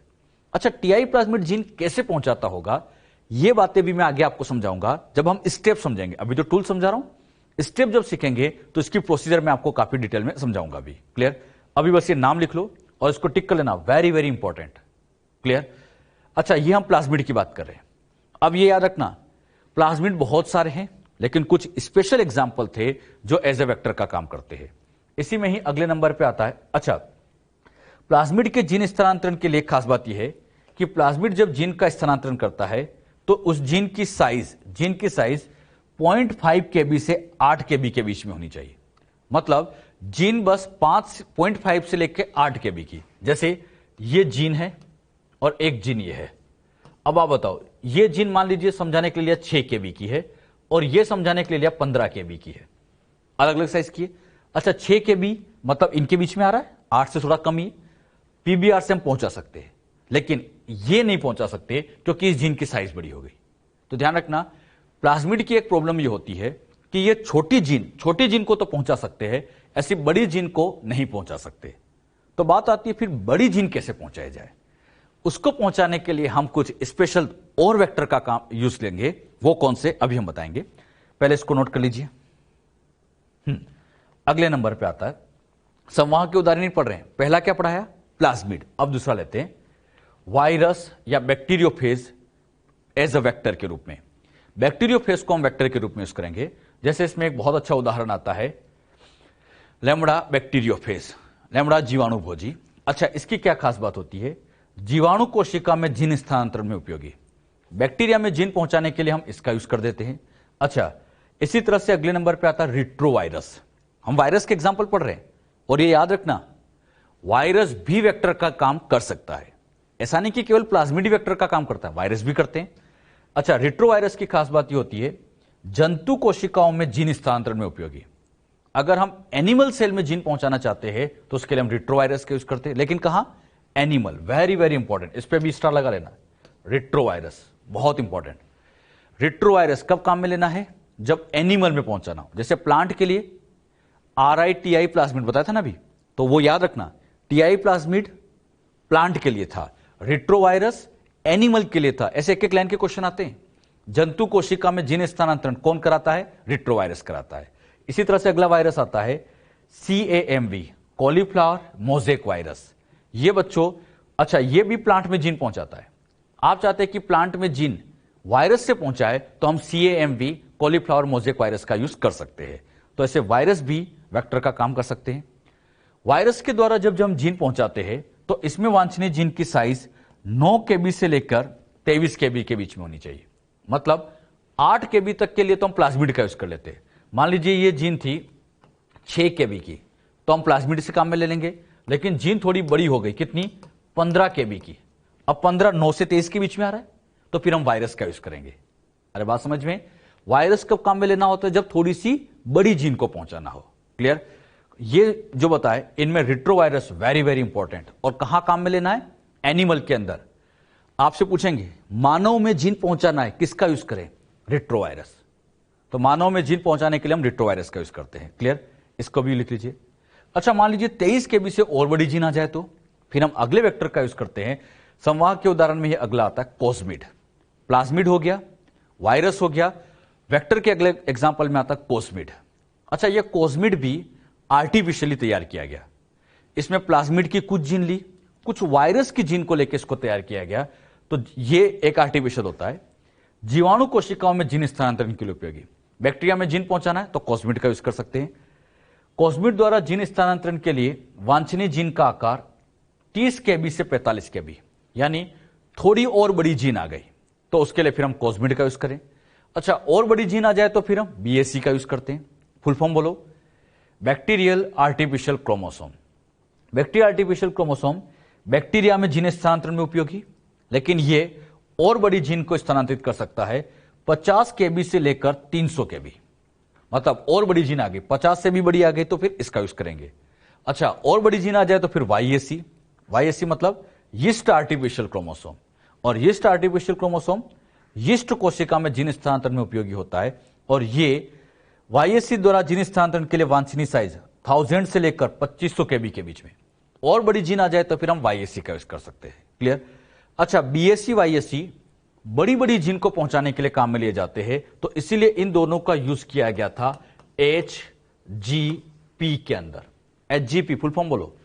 अच्छा, TI प्लाज्मिड जीन कैसे पहुंचाता होगा, ये बातें भी मैं आगे आपको समझाऊंगा जब हम स्टेप समझेंगे। अभी जो टूल समझा रहा हूं, स्टेप जब सीखेंगे तो इसकी प्रोसीजर मैं आपको काफी डिटेल में समझाऊंगा भी। क्लियर? अभी बस ये नाम लिख लो और इसको टिक कर लेना, वेरी वेरी इंपॉर्टेंट। क्लियर? अच्छा, ये हम प्लाज्मिड की बात कर रहे हैं। अब ये याद रखना, प्लाज्मिड बहुत सारे हैं लेकिन कुछ स्पेशल एग्जाम्पल थे जो एज ए वेक्टर का काम करते हैं। इसी में ही अगले नंबर पे आता है। अच्छा, प्लाज्मिड के जीन स्थानांतरण के लिए खास बात यह है कि प्लाज्मिड जब जीन का स्थानांतरण करता है तो उस जीन की साइज 0.5 kb से 8 kb के बीच में होनी चाहिए। मतलब जीन बस 5.5 से लेकर 8 kb की, जैसे ये जीन है और एक जीन ये है। अब आप बताओ, ये जीन मान लीजिए समझाने के लिए 6 kb की है और ये समझाने के लिए 15 kb की है, अलग अलग साइज की है। अच्छा, 6 kb मतलब इनके बीच में आ रहा है, 8 से थोड़ा कम ही, PBR से हम पहुंचा सकते हैं लेकिन ये नहीं पहुंचा सकते क्योंकि इस जीन की साइज बड़ी हो गई। तो ध्यान रखना, प्लाज्मिड की एक प्रॉब्लम ये होती है कि ये छोटी जीन को तो पहुंचा सकते हैं, ऐसी बड़ी जीन को नहीं पहुंचा सकते। तो बात आती है फिर बड़ी जीन कैसे पहुंचाया जाए। उसको पहुंचाने के लिए हम कुछ स्पेशल और वेक्टर का काम यूज लेंगे। वो कौन से, अभी हम बताएंगे, पहले इसको नोट कर लीजिए। अगले नंबर पे आता है, संवाहक के उदाहरण नहीं पढ़ रहे हैं। पहला क्या पढ़ाया, प्लाज्मिड। अब दूसरा लेते हैं, वायरस या बैक्टीरियोफेज एज अ वेक्टर के रूप में। बैक्टीरियोफेज को हम वेक्टर के रूप में यूज करेंगे। जैसे इसमें एक बहुत अच्छा उदाहरण आता है, लैम्बडा बैक्टीरियोफेज, लैम्बडा जीवाणुभोजी। अच्छा, इसकी क्या खास बात होती है, जीवाणु कोशिका में जीन स्थानांतरण में उपयोगी। बैक्टीरिया में जीन पहुंचाने के लिए हम इसका यूज कर देते हैं। अच्छा, इसी तरह से अगले नंबर पे आता है रिट्रोवायरस। हम वायरस के एग्जाम्पल पढ़ रहे हैं और ये याद रखना, वायरस भी वेक्टर का काम कर सकता है। ऐसा नहीं कि केवल प्लाज्मिड वेक्टर का काम करता है, वायरस भी करते हैं। अच्छा, रिट्रोवायरस की खास बात ये होती है, जंतु कोशिकाओं में जीन स्थानांतरण में उपयोगी। अगर हम एनिमल सेल में जीन पहुंचाना चाहते हैं तो उसके लिए हम रिट्रोवायरस का यूज करते हैं, लेकिन कहां, एनिमल। वेरी वेरी इंपॉर्टेंट, इस पे भी स्टार लगा लेना। रिट्रोवायरस बहुत इंपॉर्टेंट। रिट्रोवायरस कब काम में लेना है, जब एनिमल में पहुंचाना हो। जैसे प्लांट के लिए RITI प्लाज्मिड बताया था ना अभी, तो वो याद रखना, TI प्लाज्मिड प्लांट के लिए था, रिट्रोवायरस एनिमल के लिए था। ऐसे एक एक लाइन के क्वेश्चन आते हैं। जंतु कोशिका में जीन स्थानांतरण कौन कराता है, रिट्रोवायरस कराता है। इसी तरह से अगला वायरस आता है CAMV, कॉलीफ्लावर मोजेक वायरस। ये बच्चों, अच्छा, ये भी प्लांट में जीन पहुंचाता है। आप चाहते हैं कि प्लांट में जीन वायरस से पहुंचाए तो हम CAMV कॉलीफ्लावर मोजेक वायरस का यूज कर सकते हैं। तो ऐसे वायरस भी वेक्टर का काम कर सकते हैं। वायरस के द्वारा जब हम जीन पहुंचाते हैं तो इसमें वांछनीय जीन की साइज 9 kb से लेकर 23 kb के बीच में होनी चाहिए। मतलब 8 kb तक के लिए तो हम प्लाज्मिड का यूज कर लेते हैं। मान लीजिए ये जीन थी 6 kb की, तो हम प्लाज्मिड से काम में ले लेंगे। लेकिन जीन थोड़ी बड़ी हो गई, कितनी, 15 kb की। अब 15 9 से 23 के बीच में आ रहा है, तो फिर हम वायरस का यूज करेंगे। अरे बात समझ में, वायरस कब काम में लेना होता है, जब थोड़ी सी बड़ी जीन को पहुंचाना हो। क्लियर? ये जो बताए इनमें रिट्रोवायरस वेरी वेरी इंपॉर्टेंट। और कहां काम में लेना है, एनिमल के अंदर। आपसे पूछेंगे मानव में जीन पहुंचाना है, किसका यूज करें, रिट्रोवायरस। तो मानव में जीन पहुंचाने के लिए हम रिट्रोवायरस का यूज करते हैं। क्लियर? इसको भी लिख लीजिए। अच्छा, मान लीजिए 23 kb से और बड़ी जीन आ जाए तो फिर हम अगले वेक्टर का यूज करते हैं। संवाहक के उदाहरण में ये अगला आता है कोस्मिड। प्लाज्मिड हो गया, वायरस हो गया, वेक्टर के अगले एग्जाम्पल में आता है कोस्मिड। अच्छा, यह कोस्मिड भी आर्टिफिशियली तैयार किया गया। इसमें प्लाज्मिड की कुछ जीन ली, कुछ वायरस की जीन को लेकर इसको तैयार किया गया। तो ये एक आर्टिफिशियल होता है। जीवाणु कोशिकाओं में जीन स्थानांतरण के लिए उपयोगी। बैक्टीरिया में जीन पहुंचाना है तो कोस्मिड का यूज कर सकते हैं। कोस्मिड द्वारा जीन स्थानांतरण के लिए वांछनीय जीन का आकार 30 kb से 45 kb, यानी थोड़ी और बड़ी जीन आ गई तो उसके लिए फिर हम कोस्मिड का यूज करें। अच्छा, और बड़ी जीन आ जाए तो फिर हम BAC का यूज करते हैं। फुल फॉर्म बोलो, bacterial artificial chromosome. Bacterial artificial chromosome bacteria में जीन स्थानांतरण में उपयोगी, लेकिन यह और बड़ी जीन को स्थानांतरित कर सकता है 50 kb से लेकर 300 kb। मतलब और बड़ी जीन आ गई, 50 से भी बड़ी आ गई तो फिर इसका यूज करेंगे। अच्छा, और बड़ी जीन आ जाए तो फिर वाईएससी। वाईएससी मतलब यीस्ट आर्टिफिशियल क्रोमोसोम, और यीस्ट आर्टिफिशियल क्रोमोसोम यीस्ट कोशिका में जीन स्थानांतरण में उपयोगी होता है, और ये वाईएससी द्वारा जीन स्थानांतरण के लिए वांछनीय साइज 1000 से लेकर 2500 केबी के बीच में। और बड़ी जीन आ जाए तो फिर हम वाईएससी का यूज कर सकते हैं। क्लियर? अच्छा, बीएससी वाईएससी बड़ी बड़ी जीन को पहुंचाने के लिए काम में लिए जाते हैं, तो इसीलिए इन दोनों का यूज किया गया था एचजीपी के अंदर। एचजीपी फुल फॉर्म बोलो,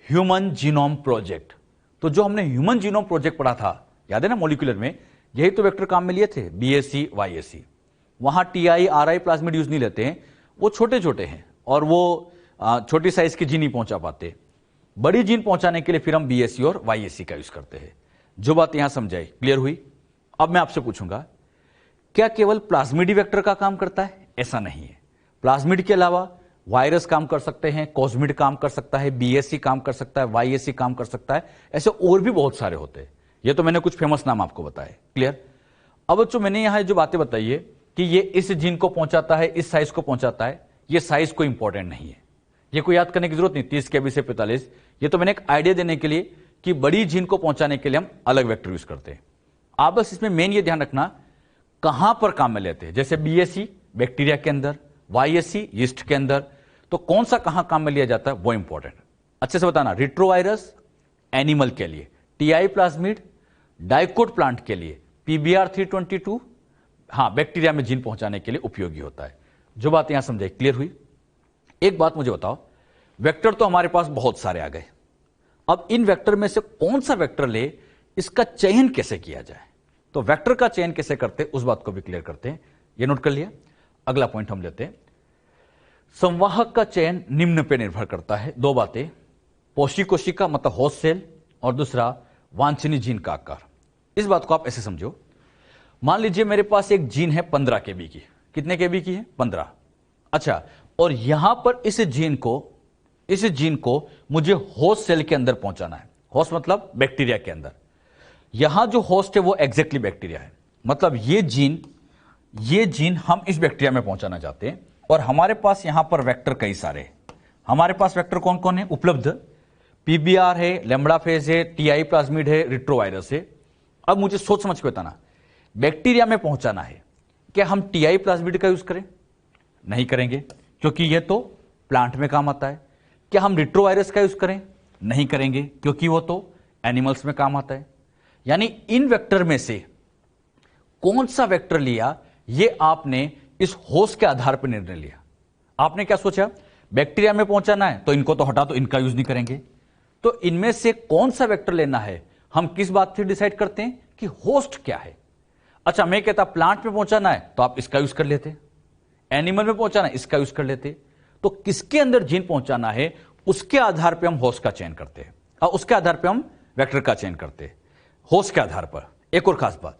ह्यूमन जीनोम प्रोजेक्ट। तो जो हमने ह्यूमन जीनोम प्रोजेक्ट पढ़ा था, याद है ना, मॉलिक्यूलर में, यही तो वेक्टर काम में लिए थे, बीएससी वाईएससी। वहां टीआई आरआई प्लाज्मिड यूज नहीं लेते हैं, वो छोटे छोटे हैं और वो छोटी साइज की जीन नहीं पहुंचा पाते। बड़ी जीन पहुंचाने के लिए फिर हम बीएससी और वाईएससी का यूज करते हैं। जो बात यहां समझाई, क्लियर हुई? अब मैं आपसे पूछूंगा, क्या केवल प्लाज्मिड ही वेक्टर का काम करता है? ऐसा नहीं है। प्लाज्मिड के अलावा वायरस काम कर सकते हैं, कॉस्मिड काम कर सकता है, बीएससी काम कर सकता है, वाईएससी काम कर सकता है, ऐसे और भी बहुत सारे होते हैं। ये तो मैंने कुछ फेमस नाम आपको बताए। क्लियर? अब जो मैंने यहां जो बातें बताई है कि ये इस जीन को पहुंचाता है, इस साइज को पहुंचाता है, ये साइज कोई इंपॉर्टेंट नहीं है, ये कोई याद करने की जरूरत नहीं। 30 केबी से 45, ये तो मैंने एक आइडिया देने के लिए कि बड़ी जीन को पहुंचाने के लिए हम अलग वेक्टर यूज करते हैं। आप बस इसमें मेन ये ध्यान रखना कहां पर काम में लेते हैं। जैसे बीएससी बैक्टीरिया के अंदर, वाईएससी यीस्ट के अंदर, तो कौन सा कहां काम में लिया जाता है वो इंपॉर्टेंट अच्छे से बताना। रिट्रोवायरस एनिमल के लिए, टीआई प्लाज्मिड डाइकोट प्लांट के लिए, पीबीआर 322 हाँ बैक्टीरिया में जीन पहुंचाने के लिए उपयोगी होता है। जो बात यहां समझाई, क्लियर हुई? एक बात मुझे बताओ, वेक्टर तो हमारे पास बहुत सारे आ गए, अब इन वेक्टर में से कौन सा वेक्टर ले, इसका चयन कैसे किया जाए? तो वेक्टर का चयन कैसे करते, उस बात को भी क्लियर करते हैं। ये नोट कर लिया। अगला पॉइंट हम लेते हैं, संवाहक का चयन निम्न पे निर्भर करता है। दो बातें, पोषी कोशिका मतलब होस्ट सेल, और दूसरा वांछनीय जीन का आकार। इस बात को आप ऐसे समझो, मान लीजिए मेरे पास एक जीन है 15 केबी की। कितने केबी की है? 15। अच्छा, और यहां पर इस जीन को मुझे होस्ट सेल के अंदर पहुंचाना है। होस्ट मतलब बैक्टीरिया के अंदर। यहां जो होस्ट है वो एग्जैक्टली बैक्टीरिया है, मतलब ये जीन हम इस बैक्टीरिया में पहुंचाना चाहते हैं, और हमारे पास यहां पर वेक्टर कई सारे हैं। हमारे पास वेक्टर कौन कौन है उपलब्ध? पीबीआर है, लैम्ब्डा फेज है, टीआई प्लाज्मिड है, रिट्रोवायरस है। अब मुझे सोच समझ के बताना, बैक्टीरिया में पहुंचाना है, क्या हम टीआई प्लाज्मिड का यूज करें? नहीं करेंगे, क्योंकि यह तो प्लांट में काम आता है। क्या हम रिट्रोवायरस का यूज करें? नहीं करेंगे, क्योंकि वो तो एनिमल्स में काम आता है। यानी इन वेक्टर में से कौन सा वेक्टर लिया, ये आपने इस होस्ट के आधार पर निर्णय लिया। आपने क्या सोचा, बैक्टीरिया में पहुंचाना है तो इनको तो हटा दो, इनका यूज नहीं करेंगे। तो इनमें से कौन सा वेक्टर लेना है, हम किस बात से डिसाइड करते हैं कि होस्ट क्या है। अच्छा, मैं कहता प्लांट में पहुंचाना है तो आप इसका यूज कर लेते, एनिमल में पहुंचाना है इसका यूज कर लेते। तो किसके अंदर जीन पहुंचाना है उसके आधार पर हम होस्ट का चयन करते हैं, और उसके आधार पर हम वेक्टर का चयन करते हैं, होस्ट के आधार पर। एक और खास बात,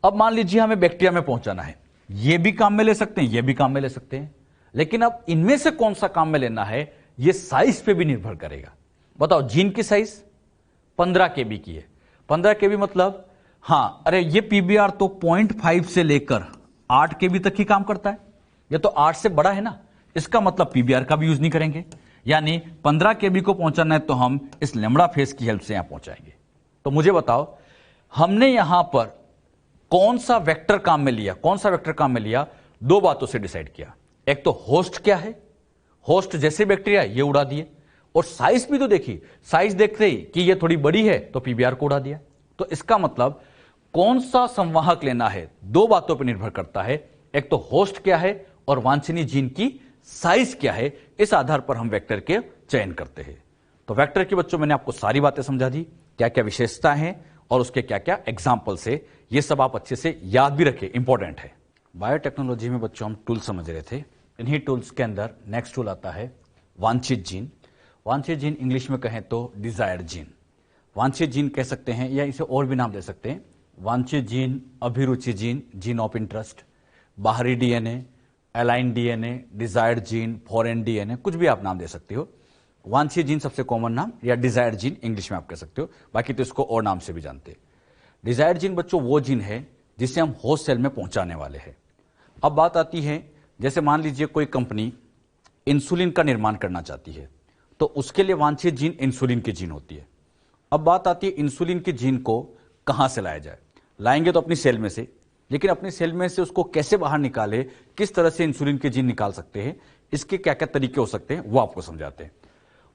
अब मान लीजिए हमें बैक्टीरिया में पहुंचाना है, यह भी काम में ले सकते हैं, यह भी काम में ले सकते हैं, लेकिन अब इनमें से कौन सा काम में लेना है यह साइज पे भी निर्भर करेगा। बताओ, जीन की साइज 15 केबी की है। 15 केबी मतलब, हां अरे ये पीबीआर तो 0.5 से लेकर 8 केबी तक ही काम करता है, ये तो 8 से बड़ा है ना, इसका मतलब पीबीआर का भी यूज नहीं करेंगे। यानी 15 केबी को पहुंचाना है तो हम इस लैम्ब्डा फेज की हेल्प से यहां पहुंचाएंगे। तो मुझे बताओ, हमने यहां पर कौन सा वेक्टर काम में लिया, कौन सा वेक्टर काम में लिया? दो बातों से डिसाइड किया। एक तो होस्ट क्या है, होस्ट जैसे बैक्टीरिया ये उड़ा दिए, और साइज भी तो देखी, साइज देख रही कि ये थोड़ी बड़ी है तो पीबीआर को उड़ा दिया। तो इसका मतलब कौन सा संवाहक लेना है दो बातों पर निर्भर करता है, एक तो होस्ट क्या है और वांछनीय जीन की साइज क्या है। इस आधार पर हम वेक्टर के चयन करते हैं। तो वेक्टर की बच्चों मैंने आपको सारी बातें समझा दी, क्या क्या विशेषता है और उसके क्या क्या एग्जाम्पल्स है, ये सब आप अच्छे से याद भी रखें, इंपॉर्टेंट है। बायोटेक्नोलॉजी में बच्चों हम टूल समझ रहे थे, इन्हीं टूल्स के अंदर नेक्स्ट टूल आता है वांछित जीन। वांछित जीन इंग्लिश में कहें तो डिजायर्ड जीन। वांछित जीन कह सकते हैं या इसे और भी नाम दे सकते हैं, वांछित जीन, अभिरुचि जीन, जीन ऑफ इंटरेस्ट, बाहरी DNA, align DNA, desired gene, foreign DNA, कुछ भी आप नाम दे सकते हो। वांछित जीन सबसे कॉमन नाम, या डिजायर्ड जीन इंग्लिश में आप कह सकते हो, बाकी तो इसको और नाम से भी जानते हैं। डिजायर्ड जीन बच्चों वो जीन है जिसे हम होस्ट सेल में पहुंचाने वाले हैं। अब बात आती है, जैसे मान लीजिए कोई कंपनी इंसुलिन का निर्माण करना चाहती है, तो उसके लिए वांछित जीन इंसुलिन की जीन होती है। अब बात आती है इंसुलिन की जीन को कहां से लाया जाए। लाएंगे तो अपनी सेल में से, लेकिन अपनी सेल में से उसको कैसे बाहर निकाले, किस तरह से इंसुलिन के जीन निकाल सकते हैं, इसके क्या क्या तरीके हो सकते हैं वो आपको समझाते हैं।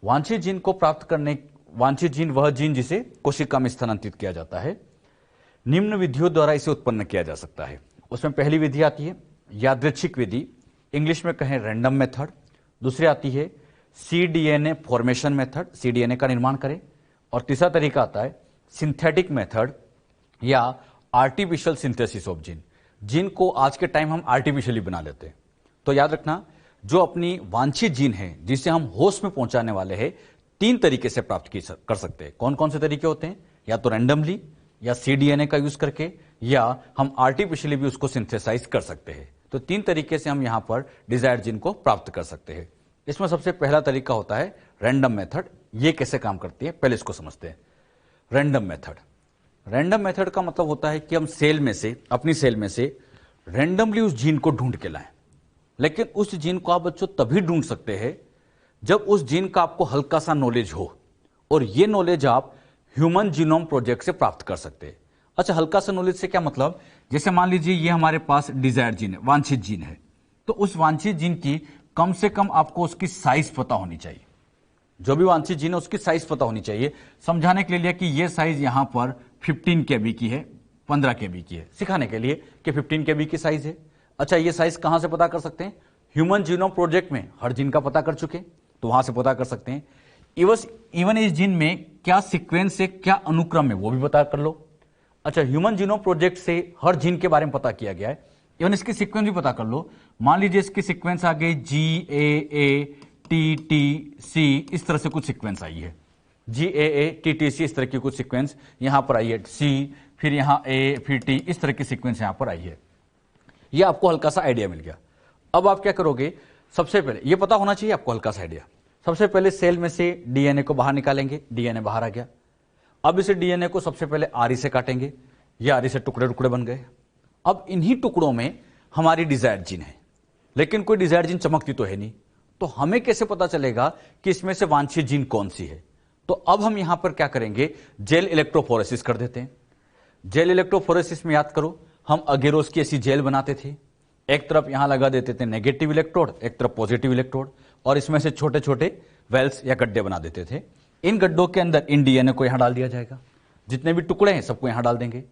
वांछित जीन को प्राप्त करने, वांछित जीन वह जीन जिसे कोशिका में स्थानांतरित किया जाता है, निम्न विधियों द्वारा इसे उत्पन्न किया जा सकता है। उसमें पहली विधि आती है यादृच्छिक विधि, इंग्लिश में कहें रैंडम मेथड। दूसरी आती है cDNA फॉर्मेशन मेथड, cDNA का निर्माण करें। और तीसरा तरीका आता है सिंथेटिक मेथड या artificial synthesis of gene. Gene को आज के टाइम हम आर्टिफिशियली बना लेते हैं। तो याद रखना, जो अपनी वांछित जीन है जिसे हम होस्ट में पहुंचाने वाले हैं, 3 तरीके से प्राप्त कर सकते हैं। कौन कौन से तरीके होते हैं? या तो रैंडमली, या cDNA का यूज करके, या हम आर्टिफिशियली भी उसको सिंथेसाइज कर सकते हैं। तो 3 तरीके से हम यहां पर डिजायर्ड जीन को प्राप्त कर सकते हैं। इसमें सबसे पहला तरीका होता है रैंडम मेथड। ये कैसे काम करती है पहले इसको समझते हैं। रैंडम मेथड, रैंडम मेथड का मतलब होता है कि हम सेल में से, अपनी सेल में से रैंडमली उस जीन को ढूंढ के लाएं। लेकिन उस जीन को आप बच्चों तभी ढूंढ सकते हैं जब उस जीन का आपको हल्का सा नॉलेज हो, और ये नॉलेज आप ह्यूमन जीनोम प्रोजेक्ट से प्राप्त कर सकते हैं। अच्छा, हल्का सा नॉलेज से क्या मतलब? जैसे मान लीजिए ये हमारे पास डिजायर जीन है, वांछित जीन है, तो उस वांछित जीन की कम से कम आपको उसकी साइज पता होनी चाहिए। जो भी वांछित जीन है उसकी साइज पता होनी चाहिए। समझाने के लिए लिया कि ये साइज यहां पर 15 KB की है, 15 KB की है, सिखाने के लिए कि 15 KB की साइज है। अच्छा, ये साइज कहां से पता कर सकते हैं? ह्यूमन जीनोम प्रोजेक्ट में हर जीन का पता कर चुके, तो वहां से पता कर सकते हैं। इवन इस जीन में क्या सीक्वेंस है, क्या अनुक्रम है, वो भी पता कर लो। अच्छा, ह्यूमन जीनोम प्रोजेक्ट से हर जीन के बारे में पता किया गया है, इवन इसकी सीक्वेंस भी पता कर लो। मान लीजिए इसकी सीक्वेंस आ गई GAATTC, इस तरह से कुछ सीक्वेंस आई है। GAATTC इस तरह की कुछ सीक्वेंस यहां पर आई है, C, फिर यहां A, फिर T, इस तरह की सीक्वेंस यहां पर आई है। ये आपको हल्का सा आइडिया मिल गया। अब आप क्या करोगे? सबसे पहले ये पता होना चाहिए आपको हल्का सा आइडिया। सबसे पहले सेल में से DNA को बाहर निकालेंगे, DNA बाहर आ गया। अब इसे DNA को सबसे पहले आरी से काटेंगे, ये आरी से टुकड़े टुकड़े बन गए। अब इन्हीं टुकड़ों में हमारी डिजायर्ड जीन है, लेकिन कोई डिजायर्ड जीन चमकती तो है नहीं, तो हमें कैसे पता चलेगा कि इसमें से वांछित जीन कौन सी है? तो अब हम यहां पर क्या करेंगे? जेल इलेक्ट्रोफोरेसिस कर देते हैं। जेल इलेक्ट्रोफोरेसिस में याद करो, हम अगेरोस की ऐसी जेल बनाते थे, एक तरफ यहां लगा देते थे नेगेटिव इलेक्ट्रोड, एक तरफ पॉजिटिव इलेक्ट्रोड, और इसमें से छोटे छोटे वेल्स या गड्ढे बना देते थे। इन गड्ढों के अंदर इन DNA को यहां डाल दिया जाएगा, जितने भी टुकड़े हैं सबको यहां डाल देंगे।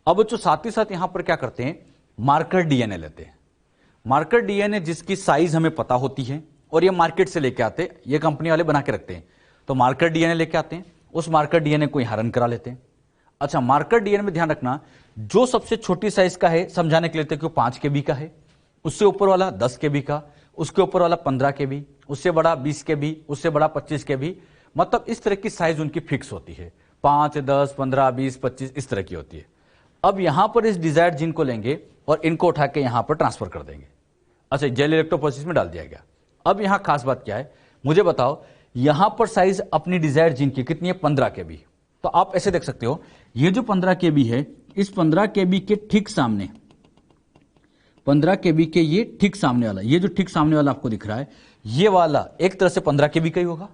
अब जो साथ ही साथ यहां पर क्या करते हैं? मार्कर DNA लेते हैं। मार्कर DNA जिसकी साइज हमें पता होती है, और ये मार्केट से लेके आते हैं, ये कंपनी वाले बना के रखते हैं। तो मार्कर DNA लेके आते हैं, उस मार्कर DNA को यहां रन करा लेते हैं। अच्छा, मार्कर DNA में ध्यान रखना, जो सबसे छोटी साइज का है, समझाने के लिए कि 5 KB का है, उससे ऊपर वाला 10 KB का, उसके ऊपर वाला 15 KB, उससे बड़ा 20 KB, उससे बड़ा 25 KB, मतलब इस तरह की साइज उनकी फिक्स होती है। 5, 10, 15, 20, 25 इस तरह की होती है। अब यहां पर इस डिजायर्ड जीन को लेंगे और इनको उठा के यहां पर ट्रांसफर कर देंगे। अच्छा, जेल इलेक्ट्रोफोरेसिस में डाल दिया गया। अब यहां खास बात क्या है, मुझे बताओ, यहां पर साइज अपनी डिजायर्ड जीन की कितनी है? 15 KB। तो आप ऐसे देख सकते हो, ये जो 15 KB है, इस 15 KB के ठीक सामने, 15 KB के ये ठीक सामने वाला, ये जो ठीक सामने वाला आपको दिख रहा है, ये वाला एक तरह से 15 KB का ही होगा,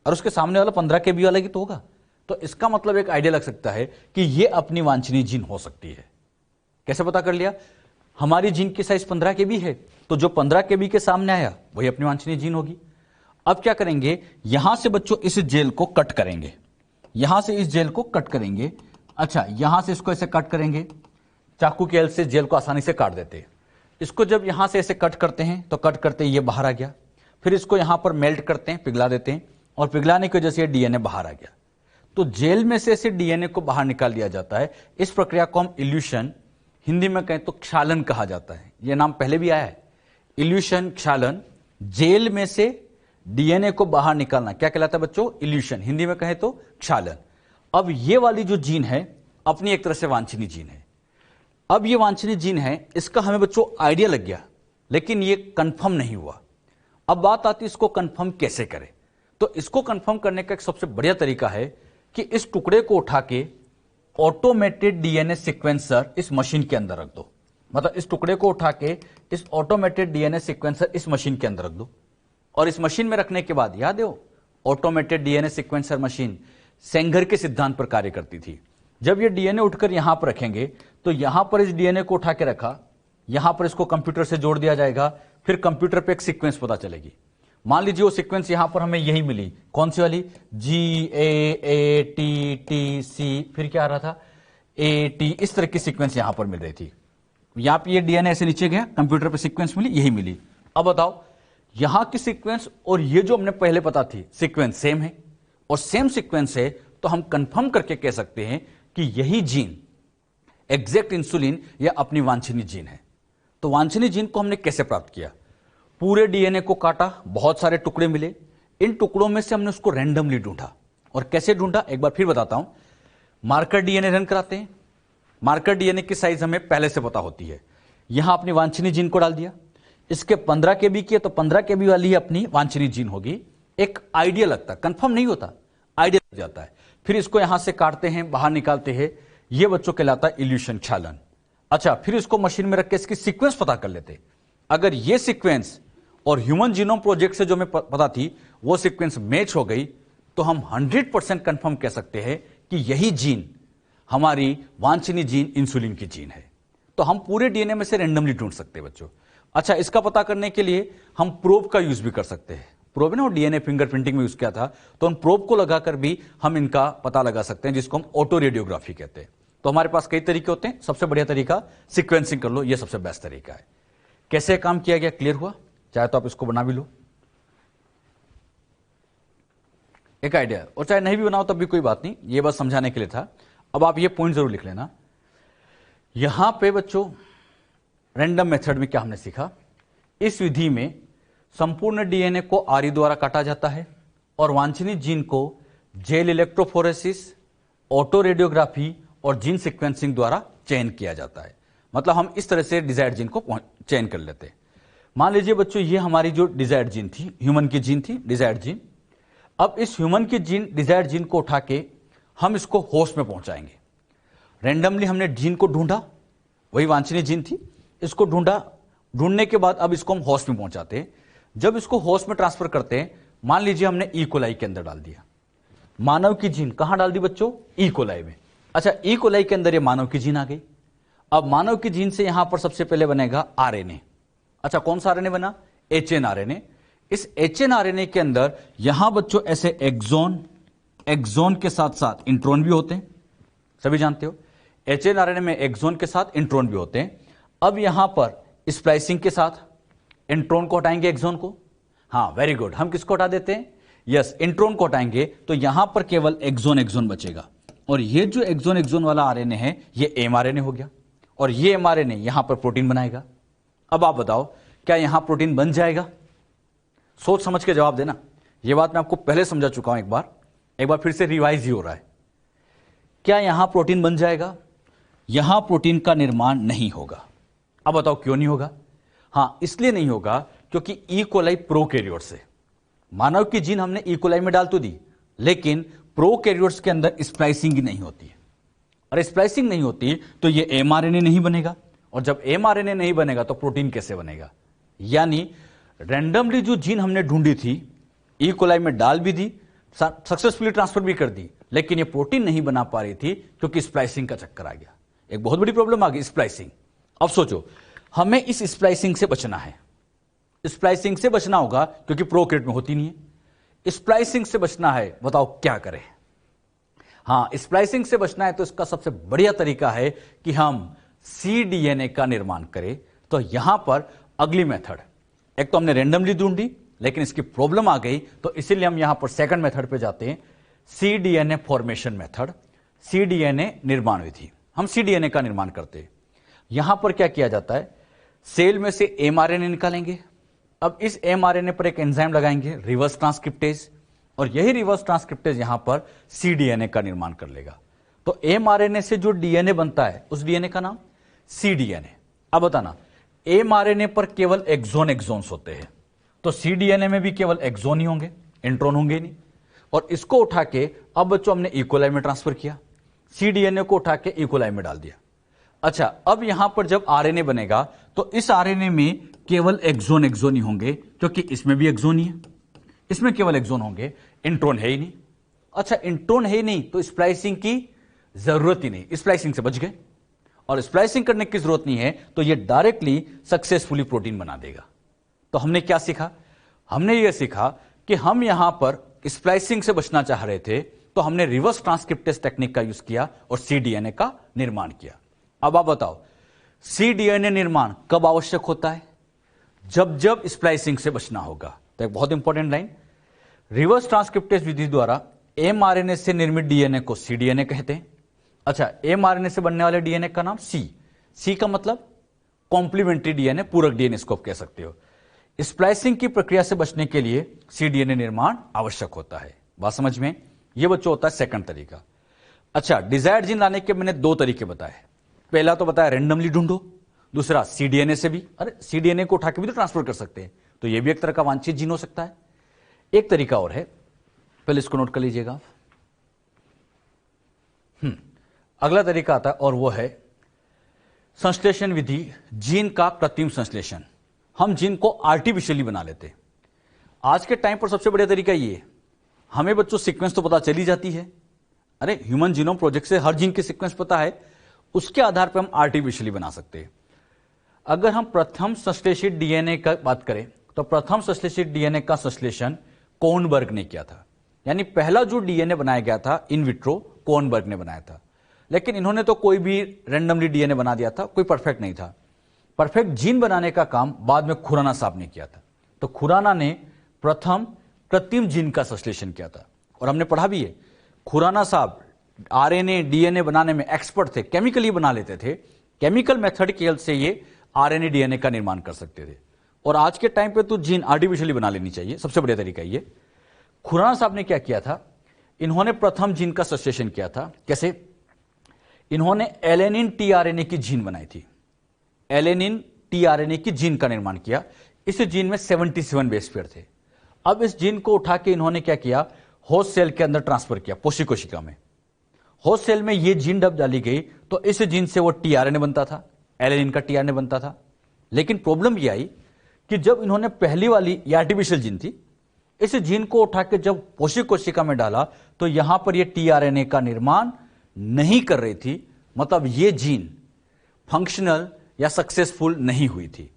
और उसके सामने वाला 15 KB वाला ही तो होगा। तो इसका मतलब एक आइडिया लग सकता है कि ये अपनी वांछनीय जीन हो सकती है। कैसे पता कर लिया? हमारी जीन की साइज 15 KB है, तो जो 15 KB के सामने आया वही अपनी वांछनीय जीन होगी। अब क्या करेंगे? यहां से बच्चों इस जेल को कट करेंगे, यहां से इस जेल को कट करेंगे। अच्छा, यहां से इसको ऐसे कट करेंगे, चाकू की हेल्प से जेल को आसानी से काट देते हैं। इसको जब यहां से ऐसे कट करते हैं तो कट करते ये बाहर आ गया, फिर इसको यहां पर मेल्ट करते हैं, पिघला देते हैं, और पिघलाने की वजह से DNA बाहर आ गया। तो जेल में से DNA को बाहर निकाल दिया जाता है। इस प्रक्रिया को हम इल्यूशन, हिंदी में कहें तो क्षालन कहा जाता है। यह नाम पहले भी आया है, इल्यूशन, क्षालन। जेल में से DNA को बाहर निकालना क्या कहलाता है बच्चों? इल्यूशन, हिंदी में कहें तो क्षालन। अब ये वाली जो जीन है अपनी एक तरह से वांछनीय जीन है। अब ये वांछनीय जीन है, इसका हमें बच्चों आइडिया लग गया, लेकिन ये कंफर्म नहीं हुआ। अब बात आती है इसको कंफर्म कैसे करें। तो इसको कंफर्म करने का एक सबसे बढ़िया तरीका है कि इस टुकड़े को उठा के ऑटोमेटेड DNA सीक्वेंसर इस मशीन के अंदर रख दो। मतलब इस टुकड़े को उठा के इस ऑटोमेटेड DNA सीक्वेंसर इस मशीन के अंदर रख दो, और इस मशीन में रखने के बाद याद हो automated DNA sequencer machine Sengar के सिद्धांत पर कार्य करती थी। जब ये डीएनए उठकर यहां पर रखेंगे तो यहां पर इस डीएनए को उठा के रखा, यहां पर इसको कंप्यूटर से जोड़ दिया जाएगा, फिर कंप्यूटर पे एक सीक्वेंस पता चलेगी। मान लीजिए वो सीक्वेंस यहां पर हमें यही मिली, कौन सी वाली, GAATTC, फिर क्या आ रहा था, AT, इस तरह की सीक्वेंस यहां पर मिल रही थी। यहां पे ये डीएनए ऐसे नीचे गया, कंप्यूटर पे सीक्वेंस मिली, यही मिली। अब बताओ यहां की सीक्वेंस और ये जो हमने पहले पता थी सीक्वेंस सेम है, और सेम सीक्वेंस है, तो हम कंफर्म करके कह सकते हैं कि यही जीन एग्जैक्ट इंसुलिन या अपनी वांछनीय जीन है। तो वांछनीय जीन को हमने कैसे प्राप्त किया? पूरे डीएनए को काटा, बहुत सारे टुकड़े मिले, इन टुकड़ों में से हमने उसको रैंडमली ढूंढा। और कैसे ढूंढा एक बार फिर बताता हूं। मार्कर डीएनए रन कराते हैं, मार्कर डीएनए की साइज हमें पहले से पता होती है। यहां अपनी वांछनीय जीन को डाल दिया, इसके 15 केबी की है तो 15 केबी वाली ही अपनी वांछनीय जीन होगी। एक आइडिया लगता, कंफर्म नहीं होता, आइडिया लग जाता है। फिर इसको यहां से काटते हैं, बाहर निकालते हैं, यह बच्चों कहलाता है इल्यूशन, छालन। अच्छा, फिर इसको मशीन में रख के इसकी सीक्वेंस पता कर लेते। अगर यह सीक्वेंस और ह्यूमन जीनोम प्रोजेक्ट से जो हमें पता थी वो सीक्वेंस मैच हो गई, तो हम 100% कंफर्म कह सकते हैं कि यही जीन हमारी वांछनीय जीन इंसुलिन की जीन है। तो हम पूरे डीएनए में से रैंडमली ढूंढ सकते हैं बच्चों। अच्छा, इसका पता करने के लिए हम प्रोब का यूज भी कर सकते हैं। प्रोब ने वो डीएनए फिंगरप्रिंटिंग में यूज किया था, तो उन प्रोब को लगाकर भी हम इनका पता लगा सकते हैं, जिसको हम ऑटो रेडियोग्राफी कहते हैं। तो हमारे पास कई तरीके होते हैं, सबसे बढ़िया तरीका सीक्वेंसिंग कर लो, यह सबसे बेस्ट तरीका है। कैसे काम किया गया क्लियर हुआ? चाहे तो आप इसको बना भी लो, एक आइडिया, और चाहे नहीं भी बनाओ तब भी कोई बात नहीं, ये बस समझाने के लिए था। अब आप ये पॉइंट जरूर लिख लेना। यहां पे बच्चों रैंडम मेथड में क्या हमने सीखा, इस विधि में संपूर्ण डीएनए को आरई द्वारा काटा जाता है और वांछनीय जीन को जेल इलेक्ट्रोफोरेसिस, ऑटो रेडियोग्राफी और जीन सीक्वेंसिंग द्वारा चयन किया जाता है। मतलब हम इस तरह से डिजायर्ड जीन को चयन कर लेते हैं। मान लीजिए बच्चों ये हमारी जो डिजायर्ड जीन थी, ह्यूमन की जीन थी, डिजायर्ड जीन। अब इस ह्यूमन की जीन, डिजायर्ड जीन को उठा के हम इसको होस्ट में पहुंचाएंगे। रैंडमली हमने जीन को ढूंढा, वही वांछनीय जीन थी, इसको ढूंढा, ढूंढने के बाद अब इसको हम होस्ट में पहुंचाते हैं। जब इसको होस्ट में ट्रांसफर करते हैं, मान लीजिए हमने ई कोलाई के अंदर डाल दिया। मानव की जीन कहां डाल दी बच्चों? ई कोलाई में। अच्छा, ई कोलाई के अंदर ये मानव की जीन आ गई। अब मानव की जीन से यहां पर सबसे पहले बनेगा आरएनए। अच्छा, कौन सा आरएनए बना? एचएनआरएनए। इस एचएनआरएनए के अंदर यहां बच्चों ऐसे एक्सोन, एक्सोन के साथ साथ इंट्रोन भी होते हैं, सभी जानते हो। एचएनआरएनए में एक्सोन के साथ इंट्रोन भी होते हैं। अब यहां पर स्प्लाइसिंग के साथ इंट्रोन को हटाएंगे, एक्सोन को। हां, वेरी गुड, हम किसको हटा देते हैं? यस, इंट्रोन को हटाएंगे, तो यहां पर केवल एक्सोन एक्सोन बचेगा। और ये जो एक्सोन एक्सोन वाला आरएनए है ये एमआरएनए हो गया, और ये एमआरएनए यहां पर प्रोटीन बनाएगा। अब आप बताओ क्या यहां प्रोटीन बन जाएगा? सोच समझ के जवाब देना। यह बात मैं आपको पहले समझा चुका हूं, एक बार फिर से रिवाइज ही हो रहा है। क्या यहां प्रोटीन बन जाएगा? यहां प्रोटीन का निर्माण नहीं होगा। अब बताओ क्यों नहीं होगा? हां, इसलिए नहीं होगा क्योंकि ई कोलाई प्रोकैरियोट्स से, मानव की जीन हमने ई कोलाई में डाल तो दी, लेकिन प्रोकैरियोट्स के अंदर स्प्लाइसिंग नहीं होती है। और स्प्लाइसिंग नहीं होती तो ये एमआरएनए नहीं बनेगा, और जब एमआरएनए नहीं बनेगा तो प्रोटीन कैसे बनेगा? यानी रैंडमली जो जीन हमने ढूंढी थी, ई कोलाई में डाल भी दी, सक्सेसफुली ट्रांसफर भी कर दी, लेकिन ये प्रोटीन नहीं बना पा रही थी क्योंकि स्प्लाइसिंग का चक्कर आ गया। एक बहुत बड़ी प्रॉब्लम आ गई, स्प्लाइसिंग। अब सोचो, हमें इस स्प्लाइसिंग से बचना है। स्प्लाइसिंग से बचना होगा क्योंकि प्रोकैरियोट में होती नहीं है। स्प्लाइसिंग से बचना है, बताओ क्या करें? हां, स्प्लाइसिंग से बचना है तो इसका सबसे बढ़िया तरीका है कि हम cDNA का निर्माण करें। तो यहां पर अगली मेथड, एक तो हमने रैंडमली ढूंढी लेकिन इसकी प्रॉब्लम आ गई, तो इसीलिए हम यहां पर सेकंड मेथड पे जाते हैं, cDNA फॉर्मेशन मेथड, cDNA निर्माण विधि। हम cDNA का निर्माण करते हैं। यहां पर क्या किया जाता है, सेल में से एमआरएनए निकालेंगे। अब इस एमआरएनए पर एक एंजाइम लगाएंगे, रिवर्स ट्रांसक्रिप्टेज, और यही रिवर्स ट्रांसक्रिप्टेज यहां पर cDNA का निर्माण कर लेगा। तो एमआरएनए से जो डीएनए बनता है उस डीएनए का नाम cDNA। अब बताना, एमआरएनए पर केवल एक्सोन एक्सोन्स होते हैं, तो cDNA में भी केवल एक्सोन ही होंगे, इंट्रोन होंगे नहीं। और इसको उठा के अब बच्चों हमने ई कोलाई में ट्रांसफर किया, cDNA को उठा के ई कोलाई में डाल दिया। अच्छा, अब यहां पर जब आरएनए बनेगा तो इस आरएनए में केवल एक्सोन एक्सोन ही होंगे, क्योंकि इसमें भी एक्सोन ही है, इसमें केवल एक्सोन होंगे। इंट्रोन है ही नहीं। अच्छा, इंट्रोन है ही नहीं तो स्प्लाइसिंग की जरूरत ही नहीं, स्प्लाइसिंग से बच गए। और स्प्लाइसिंग करने की जरूरत नहीं है तो ये डायरेक्टली सक्सेसफुली प्रोटीन बना देगा। तो हमने क्या सीखा? हमने ये सीखा कि हम यहां पर स्प्लाइसिंग से बचना चाह रहे थे तो हमने रिवर्स ट्रांसक्रिप्टेज टेक्निक का यूज किया और cDNA का निर्माण किया। अब आप बताओ, cDNA निर्माण कब आवश्यक होता है? जब जब स्प्लाइसिंग से बचना होगा। तो एक बहुत इंपॉर्टेंट लाइन, रिवर्स ट्रांसक्रिप्टेज विधि द्वारा mRNA से निर्मित डीएनए को cDNA कहते हैं। अच्छा, mRNA से बनने वाले डीएनए का नाम सी का मतलब कॉम्प्लीमेंट्री डीएनए, पूरक डीएनए इसको आप कह सकते हो। स्प्लाइसिंग की प्रक्रिया से बचने के लिए cDNA निर्माण आवश्यक होता है। बात समझ में? यह बच्चों होता है सेकंड तरीका। अच्छा, डिजायर्ड जीन लाने के मैंने दो तरीके बताए। पहला तो बताया रैंडमली ढूंढो, दूसरा cDNA से भी। अरे cDNA को उठा के भी तो ट्रांसफर कर सकते हैं, तो यह भी एक तरह का वांछित जीन हो सकता है। एक तरीका और है, पहले इसको नोट कर लीजिएगा। अगला तरीका आता है और वो है संश्लेषण विधि, जीन का कृत्रिम संश्लेषण। हम जीन को आर्टिफिशियली बना लेते हैं। आज के टाइम पर सबसे बढ़िया तरीका ये है, हमें बच्चों सीक्वेंस तो पता चली जाती है। अरे ह्यूमन जीनोम प्रोजेक्ट से हर जीन की सीक्वेंस पता है, उसके आधार पर हम आर्टिफिशियली बना सकते हैं। अगर हम प्रथम संश्लेषित डीएनए का बात करें तो प्रथम संश्लेषित डीएनए का संश्लेषण कोनबर्ग ने किया था। यानी पहला जो डीएनए बनाया गया था इन विट्रो, कोनबर्ग ने बनाया था। लेकिन इन्होंने तो कोई भी रैंडमली डीएनए बना दिया था, कोई परफेक्ट नहीं था। परफेक्ट जीन बनाने का काम बाद में खुराना साहब ने किया था। तो खुराना ने प्रथम कृत्रिम जीन का संश्लेषण किया था। और हमने पढ़ा भी है, खुराना साहब आरएनए डीएनए बनाने में एक्सपर्ट थे, केमिकली बना लेते थे। केमिकल मेथड की हेल्प से ये आरएनए डीएनए का निर्माण कर सकते थे। और आज के टाइम पे तो जीन आर्टिफिशियली बना लेनी चाहिए, सबसे बढ़िया तरीका ये। खुराना साहब ने क्या किया था, इन्होंने प्रथम जीन का संश्लेषण किया था। कैसे? इन्होंने एलेनिन टीआरएनए की जीन बनाई थी। एलेनिन टीआरएनए की जीन का निर्माण किया। इस जीन में 77 बेस पेयर थे। अब इस जीन को उठा के इन्होंने क्या किया, होस्ट सेल के अंदर ट्रांसफर किया, पोषी कोशिका में। होस्ट सेल में ये जीन डब डाली गई तो इस जीन से वो टीआरएनए बनता था, एलेनिन का टीआरएनए बनता था। लेकिन प्रॉब्लम ये आई कि जब इन्होंने पहली वाली, ये आर्टिफिशियल जीन थी, इस जीन को उठा के जब पोषी कोशिका में डाला तो यहां पर ये टीआरएनए का निर्माण नहीं कर रही थी। मतलब ये जीन फंक्शनल या सक्सेसफुल नहीं हुई थी।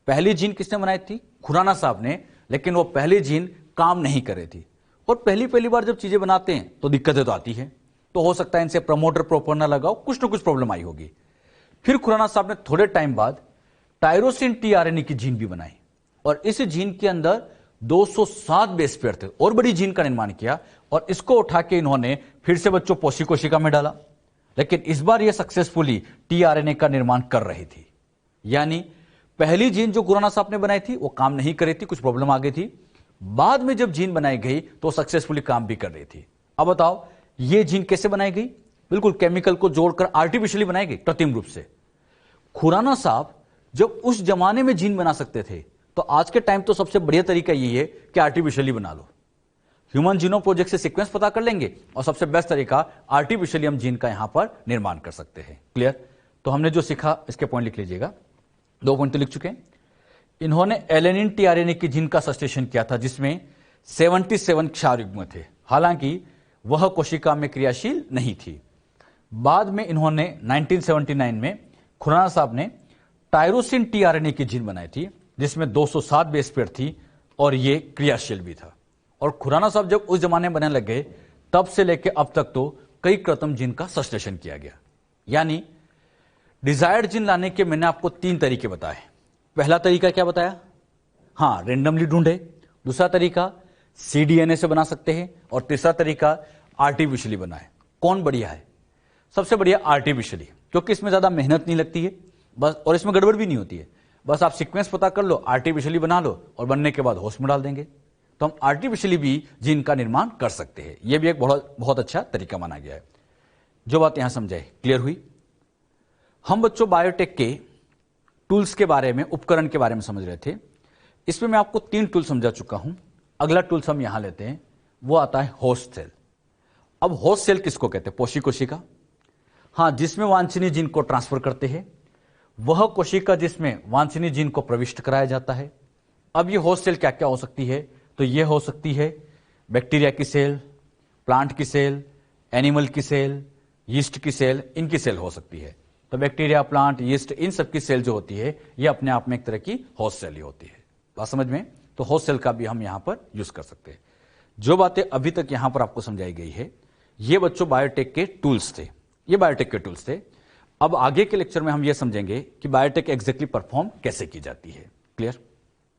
पहली जीन किसने बनाई थी? खुराना साहब ने। लेकिन वो पहली जीन काम नहीं कर रही थी। और पहली बार जब चीजें बनाते हैं तो दिक्कतें तो आती हैं। तो हो सकता है इनसे प्रमोटर प्रॉपर ना लगाओ, कुछ ना कुछ प्रॉब्लम आई होगी। फिर खुराना साहब ने थोड़े टाइम बाद टायरोसिन टीआरएनए की जीन भी बनाई और इस जीन के अंदर 207 बेस पेयर थे और बड़ी जीन का निर्माण किया। और इसको उठा के इन्होंने फिर से बच्चों पोषी कोशिका में डाला। लेकिन इस बार यह सक्सेसफुली टीआरएनए का निर्माण कर रही थी। यानी पहली जीन जो खुराना साहब ने बनाई थी वो काम नहीं कर रही थी, कुछ प्रॉब्लम आ गई थी। बाद में जब जीन बनाई गई तो सक्सेसफुली काम भी कर रही थी। अब बताओ ये जीन कैसे बनाई गई? बिल्कुल केमिकल को जोड़कर आर्टिफिशियली बनाई गई, कृत्रिम रूप से। खुराना साहब जब उस जमाने में जीन बना सकते थे तो आज के टाइम तो सबसे बढ़िया तरीका यही है कि आर्टिफिशियली बना लो। ह्यूमन जीनोम प्रोजेक्ट से सीक्वेंस पता कर लेंगे और सबसे बेस्ट तरीका आर्टिफिशियली हम जीन का यहां पर निर्माण कर सकते हैं। क्लियर? तो हमने जो सीखा इसके पॉइंट लिख लीजिएगा। 2 पॉइंट तो लिख चुके हैं। इन्होंने एलेनिन टीआरएनए की जीन का संश्लेषण किया था जिसमें 77 क्षार युग्म थे। हालांकि वह कोशिका में क्रियाशील नहीं थी। बाद में इन्होंने 1979 में खुराना साहब ने टायरोसिन टीआरएनए की जीन बनाई थी जिसमें 207 बेस पेयर थी और यह क्रियाशील भी था। और खुराना साहब जब उस जमाने में बनने लग गए तब से लेकर अब तक तो कई कृत्रिम जीन का संश्लेषण किया गया। यानी डिजायर्ड जीन लाने के मैंने आपको 3 तरीके बताए। पहला तरीका क्या बताया? हां, रेंडमली ढूंढे। दूसरा तरीका cDNA से बना सकते हैं और तीसरा तरीका आर्टिफिशियली बनाए। कौन बढ़िया है? सबसे बढ़िया आर्टिफिशियली, क्योंकि इसमें ज्यादा मेहनत नहीं लगती है बस, और इसमें गड़बड़ भी नहीं होती है। बस आप सीक्वेंस पता कर लो, आर्टिफिशियली बना लो और बनने के बाद होस्ट में डाल देंगे तो हम आर्टिफिशियली भी जीन का निर्माण कर सकते हैं। यह भी एक बहुत अच्छा तरीका माना गया है। जो बात यहां समझाए, क्लियर हुई? हम बच्चों बायोटेक के टूल्स के बारे में, उपकरण के बारे में समझ रहे थे। इसमें मैं आपको 3 टूल समझा चुका हूं। अगला टूल्स हम यहां लेते हैं, वो आता है होस्ट सेल। अब होस्ट सेल किसको कहते हैं? पोषी कोशिका। हां, जिसमें वांछनीय जीन को ट्रांसफर करते हैं, वह कोशिका जिसमें वांछनीय जीन को प्रविष्ट कराया जाता है। अब ये होस्ट सेल क्या क्या हो सकती है? तो ये हो सकती है बैक्टीरिया की सेल, प्लांट की सेल, एनिमल की सेल, यीस्ट की सेल, इनकी सेल हो सकती है। तो बैक्टीरिया, प्लांट, यीस्ट, इन सब की सेल जो होती है ये अपने आप में एक तरह की होस्ट सेल ही होती है। बात समझ में? तो होस्ट सेल का भी हम यहां पर यूज कर सकते हैं। जो बातें अभी तक यहां पर आपको समझाई गई है ये बच्चों बायोटेक के टूल्स थे, ये बायोटेक के टूल्स थे। अब आगे के लेक्चर में हम ये समझेंगे कि बायोटेक एग्जैक्टली परफॉर्म कैसे की जाती है। क्लियर?